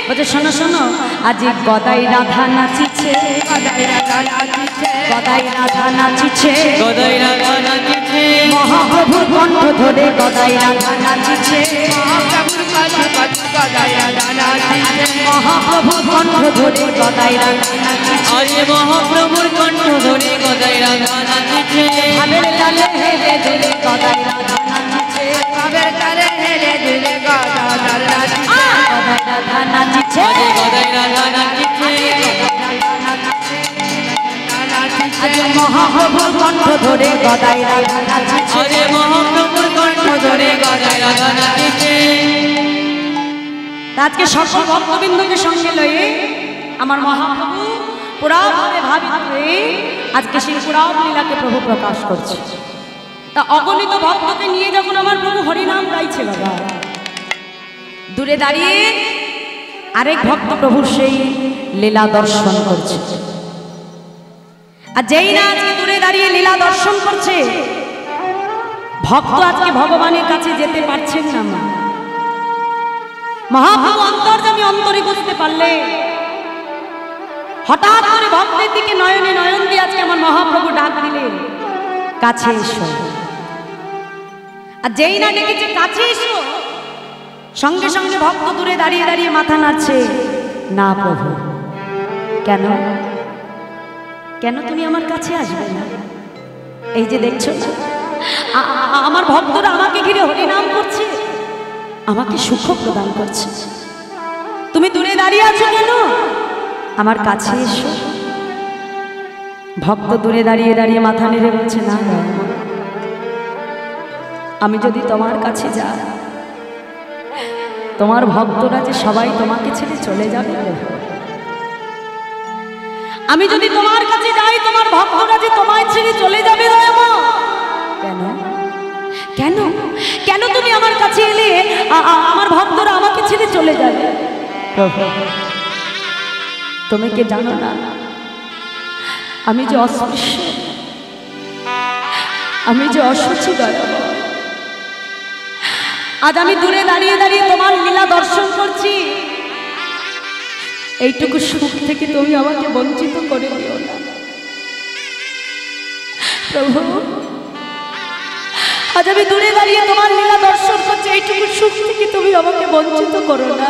বলছে শোনো শোনো আজ গদাই রাধা নাচিছে গদাই রাধা নাচিছে গদাই রাধা নাচিছে গদাই রাধা নাচিছে মহাপ্রভুর কণ্ঠ ধরে গদাই রাধা নাচিছে মহাপ্রভুর পাছু পাছু গদাই রাধা নাচিছে মহাপ্রভুর কণ্ঠ ধরে গদাই রাধা নাচিছে আরে মহাপ্রভুর কণ্ঠ ধরে গদাই রাধা নাচিছে ভাবের তালে হেলে দুলে গদাই রাধা নাচিছে ভাবের তালে হেলে দুলে গদাধর নাচিছে গদাই রাধা নাচিছে আরে গদাই রাধা নাচিছে আজ মহাপ্রভুর কণ্ঠ ধরে গদাই রাধা নাচিছে আরে মহাপ্রভুর কণ্ঠ ধরে গদাই রাধা নাচিছে আজকে সকল ভক্তবৃন্দকে সঙ্গে লয়ে আমার মহাপ্রভু পুরাভাবে ভাবিত হয়ে আজকে সেই পুরাব লীলাকে প্রভু প্রকাশ করছে তা অগণিত ভক্তকে নিয়ে যখন আমার প্রভু হরিনাম গাইছে বাবা দূরে দাঁড়িয়ে আরেক ভক্ত প্রভুর সেই লীলা দর্শন করছে আর যেই না আজকে দূরে দাঁড়িয়ে লীলা দর্শন করছে ভক্ত আজকে ভগবানের কাছে যেতে পারছেন না মা মহাপ্রভু অন্তর্যামী অন্তরে বুঝতে পারলে হঠাৎ করে ভক্তের দিকে নয়নে নয়ন দিয়ে আজকে আমার মহাপ্রভু ডাক দিলেন কাছে এসো আর যেই না ডেকেছে কাছে এসো সঙ্গে সঙ্গে ভক্ত দূরে দাঁড়িয়ে দাঁড়িয়ে মাথা নাড়ছে, না প্রভু, কেন কেন তুমি আমার কাছে আসবে না? এই যে দেখছো আমার ভক্তরা আমাকে ঘিরে হরিনাম করছে, আমাকে সুখ প্রদান করছে, তুমি দূরে দাঁড়িয়ে আছো কেন? আমার কাছে এসো। ভক্ত দূরে দাঁড়িয়ে দাঁড়িয়ে মাথা নেড়ে বলছে, না আমি যদি তোমার কাছে যাই, তোমার ভক্তরা যে সবাই তোমাকে ছেড়ে চলে যাবে। আমি যদি তোমার কাছে যাই, তোমার ভক্তরা যে তোমায় ছেড়ে চলে যাবে। কেন কেন কেন তুমি আমার কাছে এলে আমার ভক্তরা আমাকে ছেড়ে চলে যাবে? তুমি কি জানো না আমি যে অস্পৃশ্য, আমি যে অসুচি দয়া। আজ আমি দূরে দাঁড়িয়ে দাঁড়িয়ে তোমার লীলা দর্শন করছি, এইটুকু সুখ থেকে তুমি আমাকে বঞ্চিত করে দিও না প্রভু। আজ আমি দূরে দাঁড়িয়ে তোমার লীলা দর্শন করছি, এইটুকু সুখ থেকে তুমি আমাকে বঞ্চিত করো না।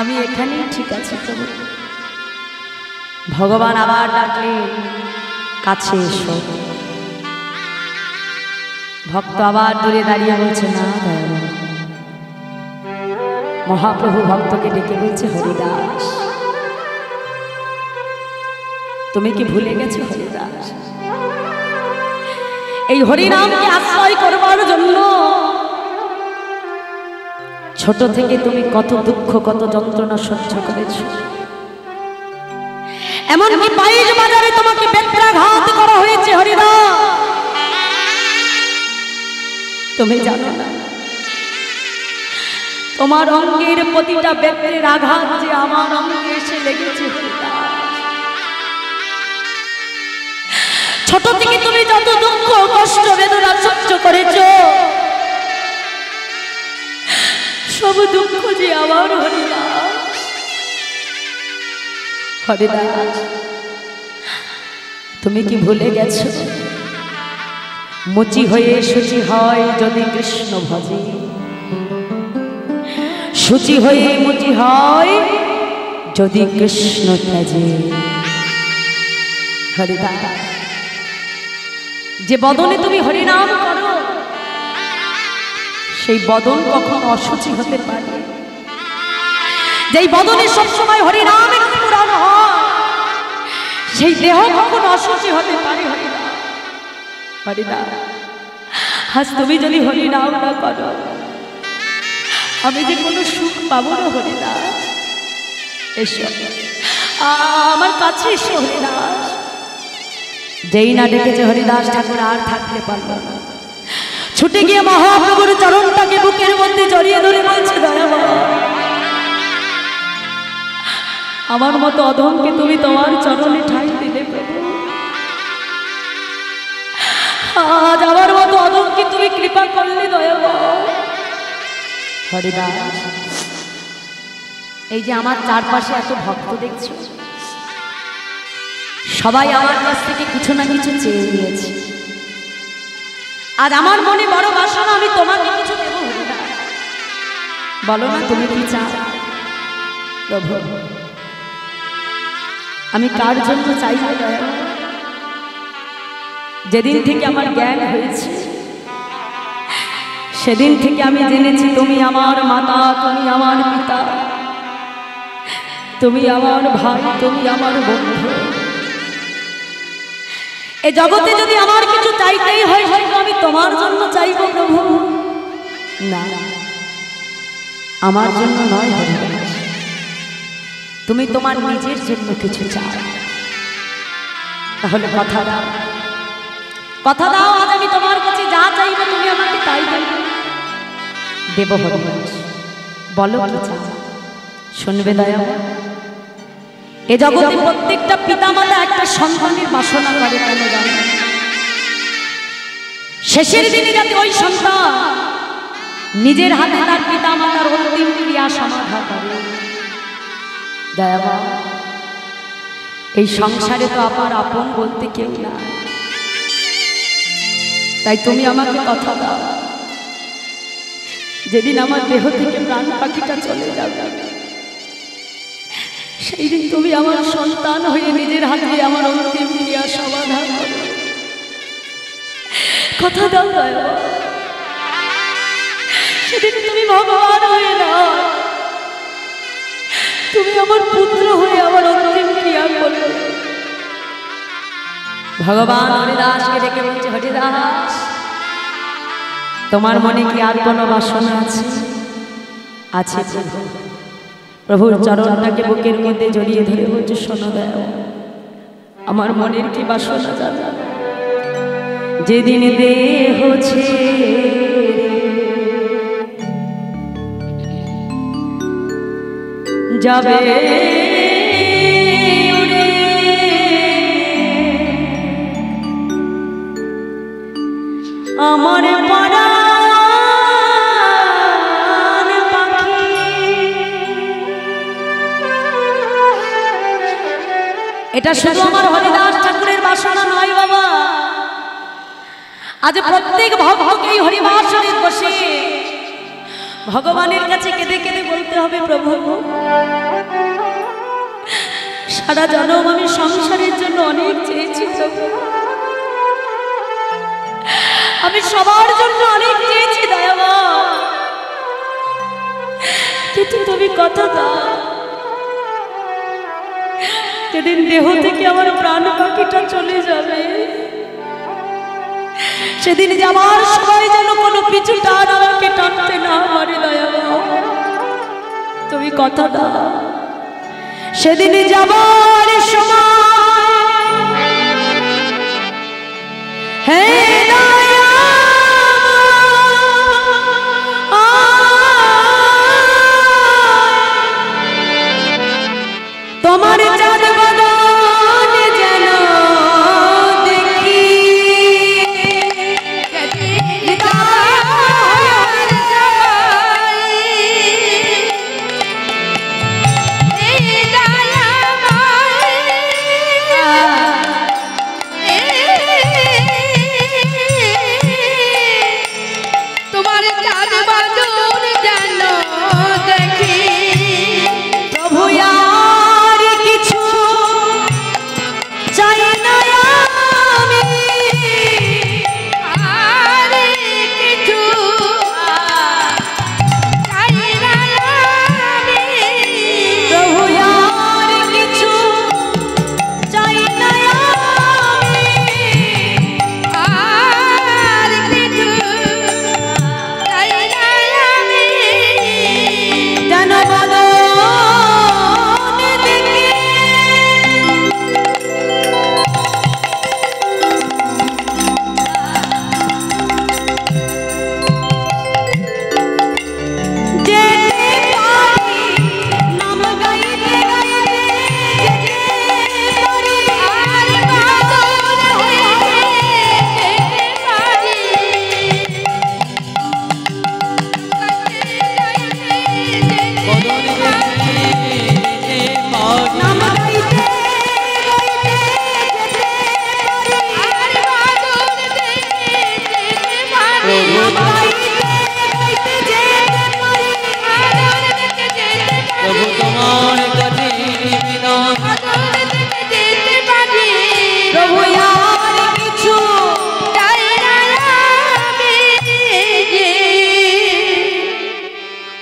আমি এখানেই ঠিক আছি প্রভু। ভগবান আবার ডাকলে, কাছে এসো। ভক্ত আবার দূরে দাঁড়িয়ে বলছে, না দয়ালু। মহাপ্রভু ভক্তকে ডেকে বলছে, হরিদাস, তুমি কি ভুলে গেছো হরিদাস? এই হরিনামকে আশ্রয় করবার জন্য ছোট থেকে তুমি কত দুঃখ, কত যন্ত্রণা সহ্য করেছো। এমনকি 22 বাজারে তোমাকে বেত্রাঘাত করা হয়েছে হরিদাস, তুমি জানো না তোমার অঙ্গের প্রতিটা বেত্রের আঘাত যে আমার অঙ্গে এসে লেগেছে। ছোট থেকে তুমি যত দুঃখ, কষ্ট, বেদনা সহ্য করেছো, সব দুঃখ যে আমার হরিদাস। হরিদাস, তুমি কি ভুলে গেছো? মুচি হয়ে শুচি হয় যদি কৃষ্ণ ভজে, শুচি হয়ে মুচি হয় যদি কৃষ্ণ ত্যাজে। হরিদাস, যে বদনে তুমি হরিনাম করো, সেই বদন কখন অশুচি হতে পারে? যেই বদনে সবসময় হরিনামে পুরাণ হয়, সেই দেহ কখন অশুচি হতে পারে? হরিদাস, হরিদাস, আজ তুমি যদি হরিনাম না করো, আমি যে কোনো সুখ পাবো না। হরিদাস, এসো আমার কাছে এসো। হরিদাস, যেই না ডেকেছে হরিদাস ঠাকুর আর থাকতে পারল না, ছুটে গিয়ে মহাপ্রভুর চরণটাকে বুকের মধ্যে জড়িয়ে ধরে বলছে, দয়াময়, আমার মতো অধমকে তুমি তোমার চরণে ঠাঁই দিলে প্রভু। আজ আমার মতো অধমকে তুমি কৃপা করলে দয়াময়। হরিদাস, এই যে আমার চারপাশে এত ভক্ত দেখছো, সবাই আমার কাছ থেকে কিছু না কিছু চেয়ে নিয়েছে। আজ আমার মনে বড় বাসনা, আমি তোমাকে কিছু দেবো। হরিদাস, বলো না তুমি কি চাও? প্রভু, আমি কার জন্য চাইব? যেদিন থেকে আমার জ্ঞান হয়েছে, সেদিন থেকে আমি জেনেছি তুমি আমার মাতা, তুমি আমার পিতা, তুমি আমার ভাই, তুমি আমার বন্ধু। এই জগতে যদি আমার কিছু চাইতেই হয়, হয়তো আমি তোমার জন্য চাইব প্রভু, না আমার জন্য নয়। হরিদাস, তুমি তোমার নিজের জন্য কিছু চাও, তাহলে কথা দাও, কথা দাও। আজ আমি তোমার কাছে যা চাইব তুমি আমাকে তাই দেব। হরিদাস, বলো কি চাও? শুনবে দয়াময়? এ জগতে প্রত্যেকটা পিতামাতা একটা সন্তানের বাসনা করে, কেন জানো? শেষের দিনে যাতে ওই সন্তান নিজের হাতে তার পিতামাতার অন্তিম ক্রিয়া সমাধা করে। দয়াময়, এই সংসারে তো আমার আপন বলতে কেউ না, তাই তুমি আমাকে কথা দাও, যেদিন আমার দেহ থেকে প্রাণ পাখিটা চলে যাবে, সেই দিন তুমি আমার সন্তান হয়ে নিজের হাতে আমার অন্তিম ক্রিয়া সমাধান করবে। কথা দাও দয়া, সেদিন তুমি ভগবান হয়ে না, তুমি আমার পুত্র হয়ে আমার অন্তিম ক্রিয়া করবে। ভগবান হরিদাসকে ডেকে বলছে, হরিদাস, তোমার মনে কি আর কোনো বাসনা আছে? আছে প্রভু। প্রভুর চরণটাকে বুকের মধ্যে জড়িয়ে ধরে বলছে, শোনো দেও, আমার মনের কি বাসনা জানো? যেদিন দেহ যাবে আমার পরাণ পাখি, এটা শুধু আমার হরিদাস ঠাকুরের বাসনা নয় বাবা। আজ প্রত্যেক ভক্তকেই হরিবাসরে বসে ভগবানের কাছে কেঁদে কেঁদে বলতে হবে, প্রভু সারা জনম আমি সংসারের জন্য অনেক চেয়েছি, আমি সবার জন্য অনেক চেয়েছি দয়াবা, কিন্তু তুমি কথা দাও, যেদিন দেহ থেকে আমার প্রাণ পাখিটা চলে যাবে, সেদিন যাবার সময় যেন কোনো পিছু টান আমাকে টানতে না পারে দয়াবা, তুমি কথা দাও। সেদিন যাবার সময় হে তোমার চাঁদ বদন যেন দেখি, তোমার চাঁদ বদন যেন দেখি, প্রভু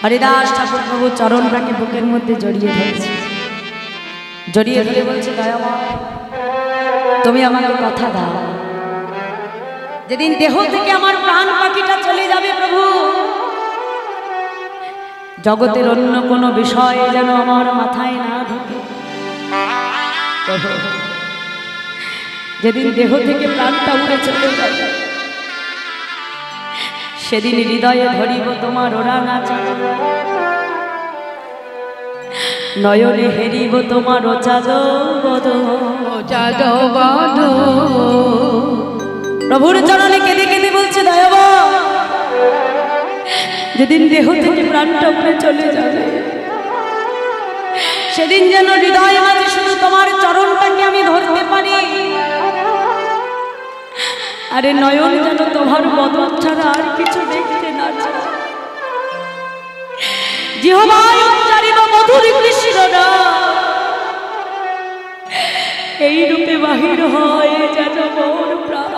হরিদাস ঠাকুর প্রভু চরণটাকে বুকের মধ্যে জড়িয়ে ধরেছে, জড়িয়ে ধরে বলছে, দয়াময় তুমি আমাকে কথা দাও, যেদিন দেহ থেকে আমার প্রাণ পাখিটা চলে যাবে প্রভু, জগতের অন্য কোনো বিষয় যেন আমার মাথায় না ঢোকে। যেদিন দেহ থেকে প্রাণটা উড়ে চলে যাবে, সেদিন হৃদয়ে ধরিব তোমার ওরাঙা চাঁদ, নয়নে হেরিব তোমার চাঁদ বদন। প্রভুর চরণে কেঁদে কেঁদে বলছে, দয়াবা যেদিন দেহ থেকে প্রাণটা উড়ে চলে যাবে, সেদিন যেন হৃদয় মাঝে শুধু তোমার চরণটাকে আমি ধরতে পারি, আরে নয়ন যেন তোমার বদন ছাড়া আর কিছু দেখতে না চায়। জিহ্বায় উচ্চারিত মধুর কৃষ্ণ নাম এই রূপে বাহির হয় যেন মোর প্রাণ।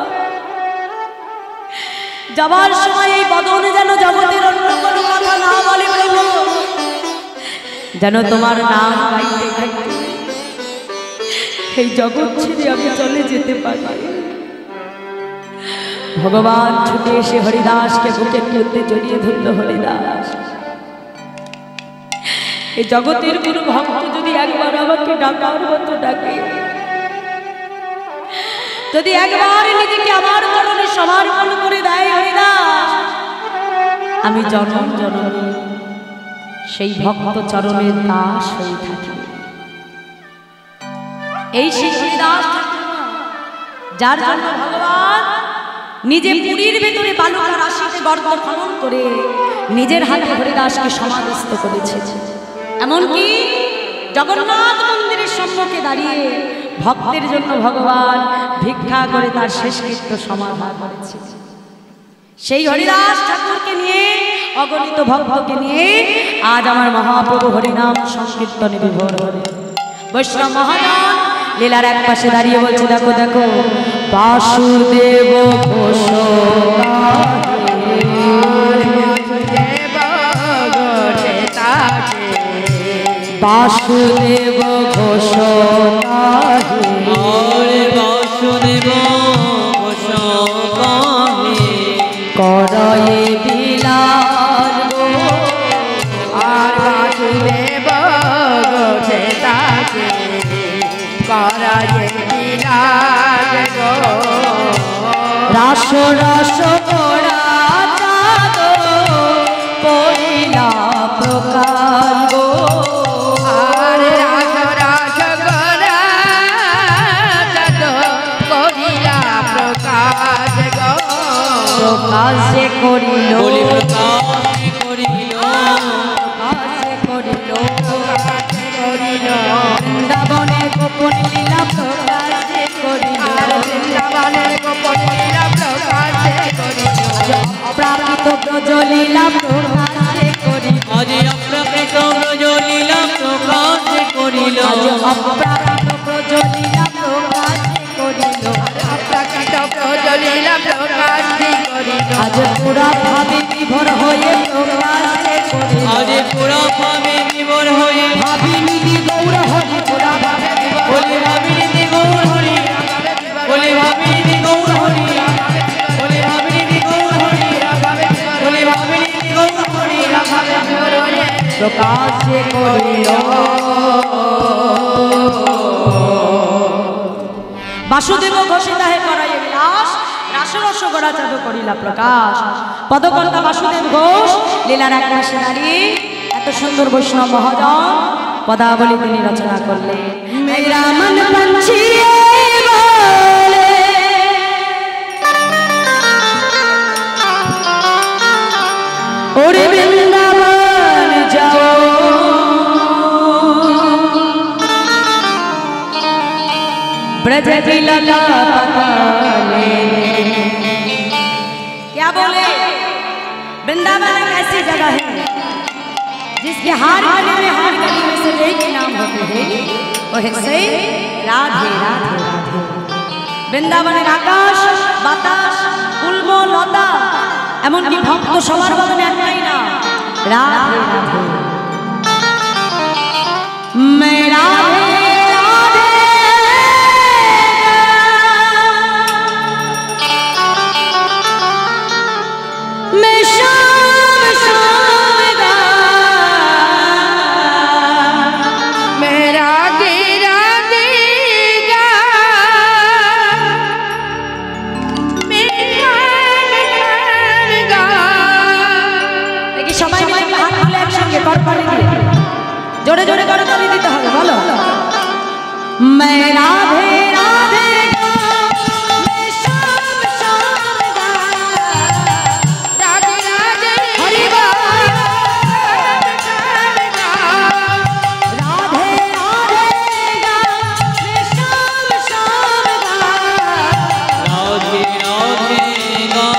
যাবার সময় এই বদন যেন জগতের অন্য কোনো কথা না বলে প্রভু, যেন তোমার নাম গাইতে গাইতে এই জগৎ ছেড়ে আমি চলে যেতে পারি। ভগবান ছুটে এসে হরিদাসকে বুকের মধ্যে জড়িয়ে ধরল। হরিদাস, এই জগতের কোনো ভক্ত যদি একবার আমাকে ডাকার মতো ডাকে, যদি একবার নিজেকে আমার চরণে সমর্পণ করে দেয় হরিদাস, আমি জনম জনম সেই ভক্ত চরণের দাস হয়ে থাকি। এই সেই হরিদাস যার জন্য ভগবান নিজে পুরীর ভেতরে বালুকা রাশিতে গর্ত খনন করে নিজের হাতে হরিদাসকে সমাধিস্থ করেছে। এমনকি জগন্নাথ মন্দিরের সম্মুখে দাঁড়িয়ে ভক্তের জন্য ভগবান ভিক্ষা করে তার শেষকৃত্য সমাধান করেছে। সেই হরিদাস ঠাকুরকে নিয়ে, অগণিত ভক্তকে নিয়ে আজ আমার মহাপ্রভু হরিনাম সংকীর্তনে বিভোর হলেন। বৈষ্ণব মহাজন লীলার এক পাশে দাঁড়িয়ে বলছে, দেখো দেখো বাসুদেব ঘোষ বাসুদেব ঘোষ বাসুদেব ঘোষ করয়ে বিলাস গো, আর বাসুদেব ঘোষে তাকে করায়ে বিলাস গো। রাস রাস করা চাঁদ পড়িলা প্রকার গো, আর রাস রাস করা চাঁদ করিলা প্রকাশ গো। প্রকাশে করিল বলি প্রকাশ করিল প্রকাশে করিল প্রকাশে করিল বৃন্দাবনে গোপন লীলা প্রকাশে করিল, বৃন্দাবনে গোপন লীলা প্রকাশে করিল। অপ্রাকৃত ব্রজ লীলা প্রকাশে করিল, আজ অপ্রাকৃত ব্রজ লীলা প্রকাশ করিল। আজ অপ্রাকৃত ব্রজ লীলা প্রকাশে করিল, অপ্রাকৃত ব্রজ লীলা প্রকাশে করিল। আজ পুরা ভাবে বিভোর হয়ে প্রকাশে করিল, আজ পুরা ভাবে বিভোর হয়ে ভাবিনি গৌর হরি পুরা ভাবে বলি ভাবিনি গৌর হরি, বলি ভাবিনি গৌর হরি, বলি ভাবিনি গৌর হরি, বলি ভাবিনি গৌর হরি। প্রকাশে করিল। বাসুদেব ঘোষে তাহে করায় বিলাস, রাসরস গড়া চাঁদ করিলা প্রকাশ। পদকর্তা বাসুদেব ঘোষ লীলার এক পাশে দাঁড়িয়ে এত সুন্দর বৈষ্ণব মহাজন পদাবলী তিনি রচনা করলেন। মেরা মন পঞ্ছি বলে ওরে বৃন্দাবন যাও, ब्रज लला पकाले। क्या बोले? वृंदावन एक ऐसी जगह है जिसके हर गली में हर गली में से एक नाम होते हैं, वो है से राधे राधे राधे। वृंदावনের আকাশ বাতাস কুলম লতা এমনকি ভক্ত সবার বদনে একটাই না, রাধে রাধে। मैं राधे जोड़े जोड़े करो ताली दीते हैं, बोलो मैं राधे राधे मैं श्याम श्याम राधे राधे हरि बोल राधे राधे मैं श्याम श्याम राधे राधे गा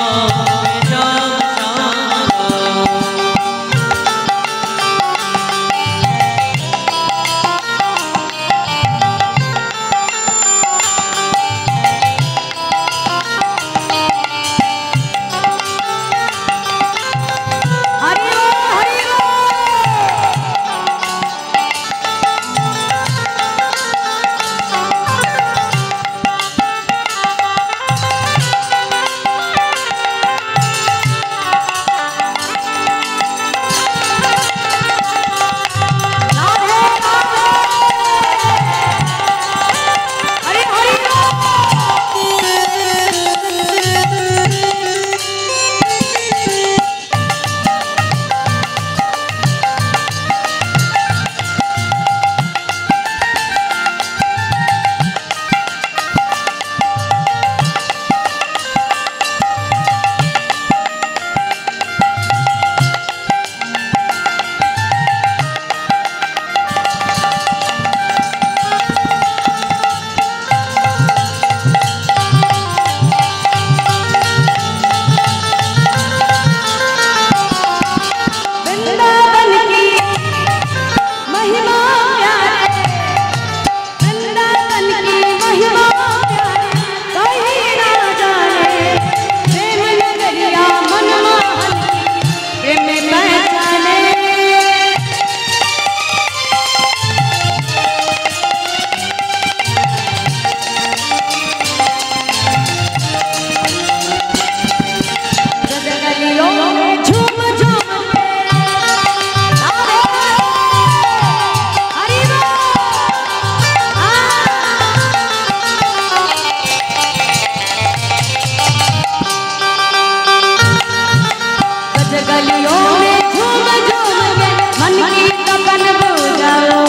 गलियों में झूम झूम के मन की तपन बुझाओ।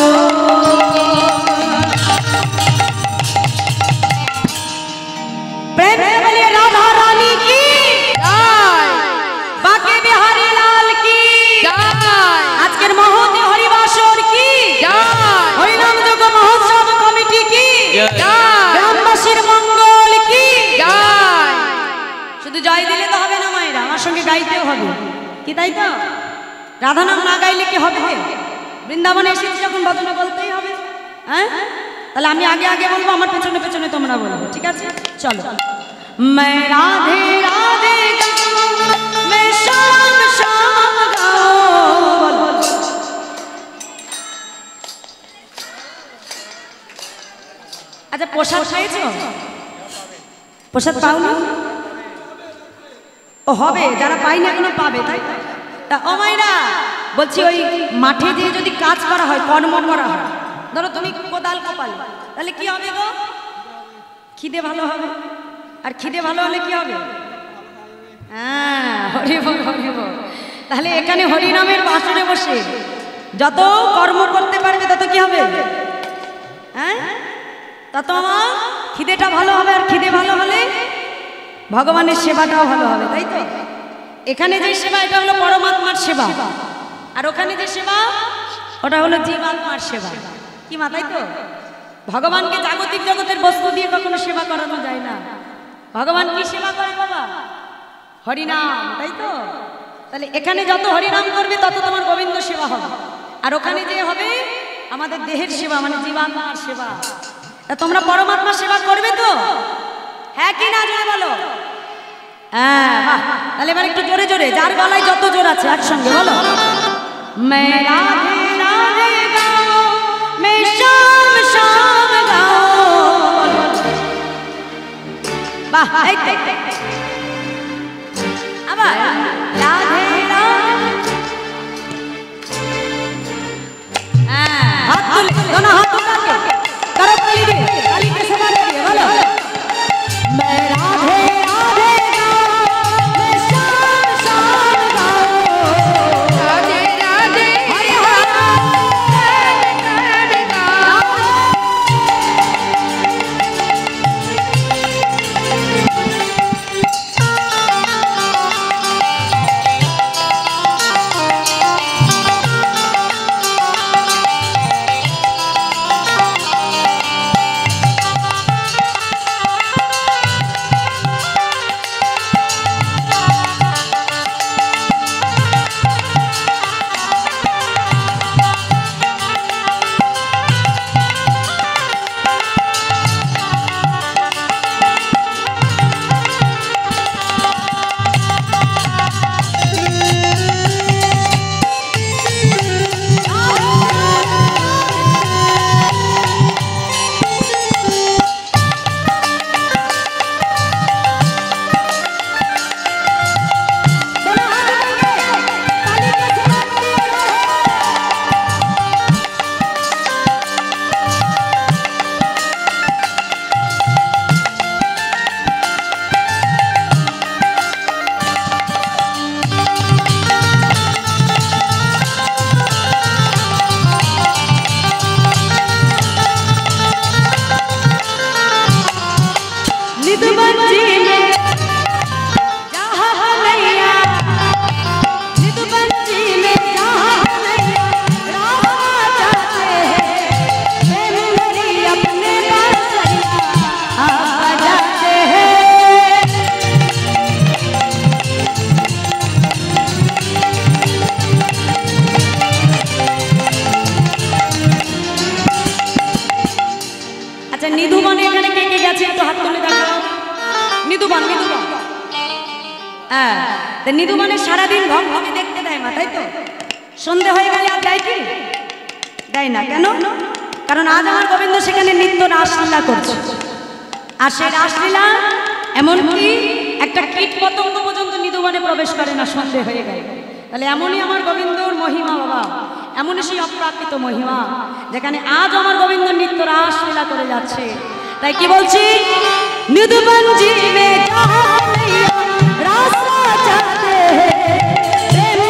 प्रेम से बोलिए राधा रानी की जय बाके बिहारी लाल की जय আজকের মহতি হরিবাসর কি जय হরিনাম যোগ মহোৎসব কমিটি কি গ্রামবাসীর মঙ্গল কি जय শুধু জয় দিলে তো হবে না মায়েরা, আমার সঙ্গে গাইতেও হবে কি, তাই তো? রাধা নাম না গাইলে কি হবে? বৃন্দাবনে এসেছি যখন ভজনা বলতেই হবে। হ্যাঁ, তাহলে আমি আগে আগে বলবো, আমার পেছনে পেছনে তোমরা বলবো, ঠিক আছে? চলো। मैं राधे राधे गाऊं, मैं शाम शाम गाऊं। আচ্ছা, প্রসাদ খাইছো? প্রসাদ পাওনি? ও হবে, যারা পাইনি এখনো পাবে, তাই তা? ও মাইরা বলছি, ওই মাঠে দিয়ে যদি কাজ করা হয়, কর্ম করা হয়, ধরো তুমি কোদাল কপাল, তাহলে কি হবে গো? খিদে ভালো হবে। আর খিদে ভালো হলে কি হবে? হ্যাঁ, হরি বল হরি বল। তাহলে এখানে হরিনামের বাসরে বসে যত কর্ম করতে পারবে তত কি হবে? হ্যাঁ, তত আমার খিদেটা ভালো হবে। আর খিদে ভালো হলে ভগবানের সেবাটাও ভালো হবে, তাই তো? এখানে যে সেবা, এটা হলো পরমাত্মার সেবা, আর ওখানে যে সেবা, ওটা হলো জীবাত্মার সেবা। কি মা, তাই তো? ভগবানকে জাগতিক জগতের বস্তু দিয়ে কখনো সেবা করানো যায় না। ভগবান কি সেবা করে বাবা? হরিনাম, তাই তো? তাহলে এখানে যত হরিনাম করবে তত তোমার গোবিন্দ সেবা হবে, আর ওখানে যে হবে আমাদের দেহের সেবা, মানে জীবাত্মার সেবা। তা তোমরা পরমাত্মার সেবা করবে তো? হ্যাঁ কি না, জোরে বলো। হ্যাঁ, বাহ। তাহলে এবার একটু জোরে জোরে, যার গলায় যত জোর আছে একসঙ্গে বলো। मैं राधे राधे गाऊं, मैं शाम शाम गाऊं। বাহ, এই তো। আবার রাধে রাধে। হ্যাঁ, হাত তুলে, दोनों हाथ उठा के करो ताली दे, ताली के समान करिए, बोलो। मैं राधे राधे गाऊं, मैं शाम शाम गाऊं। राधे राधे हरे हरे गाओ। নিধু মানে সারাদিন ভগবানকে দেখতে দেয় মা, তাই তো? সন্ধে হয়ে গেলে আর দেয় কি? দেয় না। কেন? কারণ আজ আমার গোবিন্দ সেখানে নিত্য রাসলীলা করছে, আর সেই রাসলীলা এমনকি একটা কীট পতঙ্গ পর্যন্ত নিধু মানে প্রবেশ করে না সন্ধে হয়ে গেলে। তাহলে এমনই আমার গোবিন্দর মহিমা বাবা, এমনই সেই অপ্রাকৃত মহিমা যেখানে আজ আমার গোবিন্দ নিত্য রাসলীলা করে যাচ্ছে। তাই কি বলছি? নিধুবন জীবে রাস চাহতে हैं प्रेम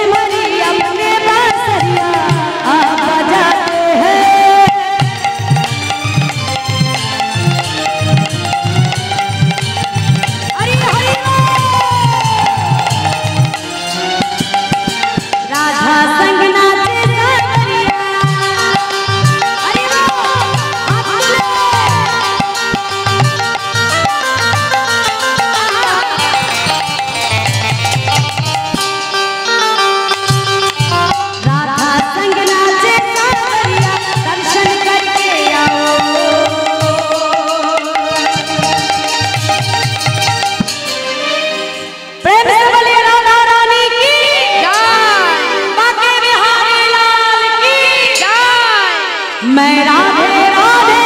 मैं राधे राधे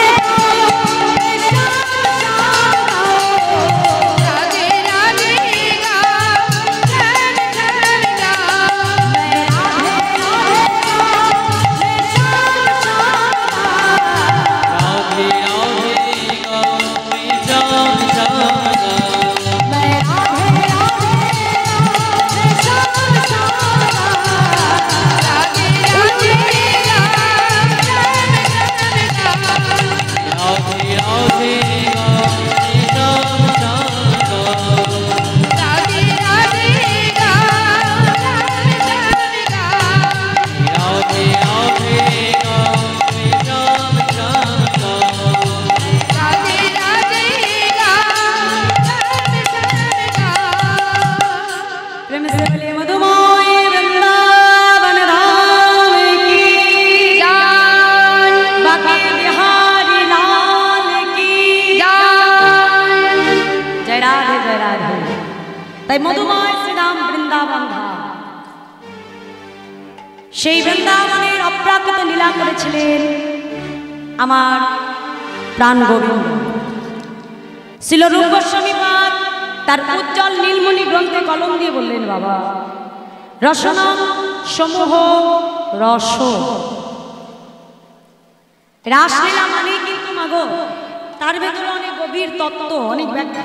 তাই মধুময় শ্রীরাম বৃন্দাবন ধাম, সেই বৃন্দাবনের অপ্রাকৃত লীলা করেছিলেন আমার প্রাণ গোবিন্দ। ছিল রূপ গোস্বামী পাদ তার উজ্জ্বল নীলমণি গ্রন্থে কলম দিয়ে বললেন, বাবা রসনাম সমূহ রস, রাসলীলা মানে কিন্তু মাগো তার ভেতরে অনেক গভীর তত্ত্ব, অনেক ব্যাখ্যা।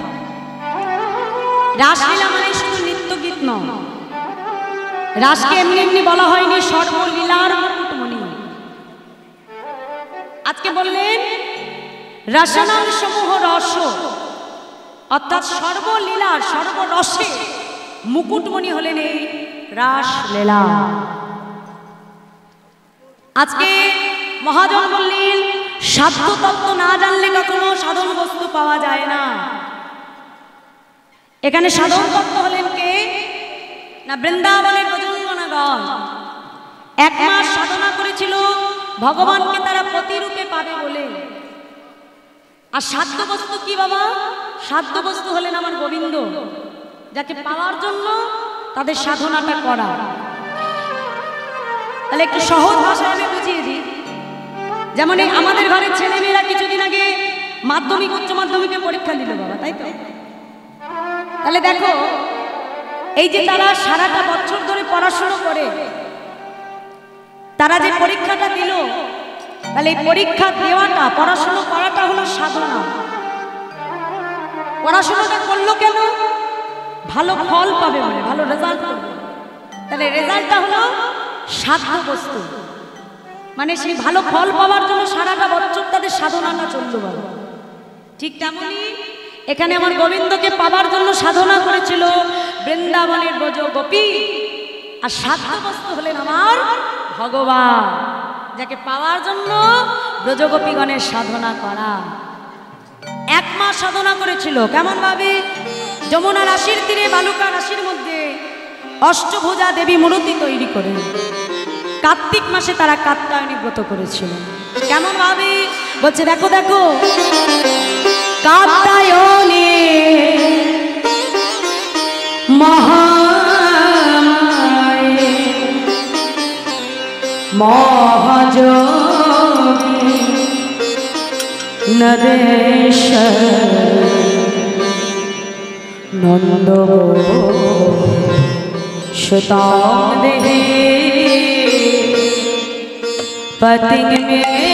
রাসলীলা মানে শুধু নৃত্য গীত নয়, রাসকে এমনি এমনি বলা হয়নি সর্বলীলার মুকুটমণি। আজকে বললেন রসনাম সমূহ রস, অর্থাৎ সর্বলীলার সর্বরসে মুকুটমণি হলেন এই রাসলীলা। আজকে মহাজন বললেন সাধ্য তত্ত্ব না জানলে কখনো সাধন বস্তু পাওয়া যায় না। এখানে সাধন তত্ত্ব হলেন কে না বৃন্দাবনের ব্রজঙ্গনাগণ। 1 মাস সাধনা করেছিল ভগবানকে তারা প্রতিরূপে পাবে বলে। আর সাধ্য বস্তু কি বাবা? সাধ্য বস্তু হলেন আমার গোবিন্দ, যাকে পাওয়ার জন্য তাদের সাধনাটা করা। তাহলে একটু সহজ ভাষায় আমি বুঝিয়ে দিই। যেমন আমাদের ঘরের ছেলেমেয়েরা কিছুদিন আগে মাধ্যমিক উচ্চ মাধ্যমিকে পরীক্ষা দিল বাবা, তাই তো? তাহলে দেখো এই যে তারা সারাটা বছর ধরে পড়াশোনা করে তারা যে পরীক্ষাটা দিল, তাহলে এই পরীক্ষা দেওয়াটা পড়াশোনা করাটা হলো সাধনা। পড়াশোনাটা করলো কেন? ভালো ফল পাবে বলে, ভালো রেজাল্ট পাবে। তাহলে রেজাল্টটা হলো সাধ্য বস্তু, মানে সেই ভালো ফল পাওয়ার জন্য সারাটা বছর তাদের সাধনাটা চললো বাবা। ঠিক তেমনই এখানে আমার গোবিন্দকে পাবার জন্য সাধনা করেছিল বৃন্দাবনের ব্রজ গোপী। আর সাধ্য বস্তু হলেন আমার ভগবান, যাকে পাওয়ার জন্য ব্রজগোপীগণের সাধনা করা। 1 মাস সাধনা করেছিল। কেমন ভাবে? যমুনা রাশির তীরে বালুকা রাশির মধ্যে অষ্টভুজা দেবী মূর্তি তৈরি করে কার্তিক মাসে তারা কাত্যায়নী ব্রত করেছিল। কেমন ভাবে? বলছে দেখো দেখো কাত্যায়নী মহামায়ে মহাযোগী নরেশ নন্দ সুতাম দেহে पतिंग में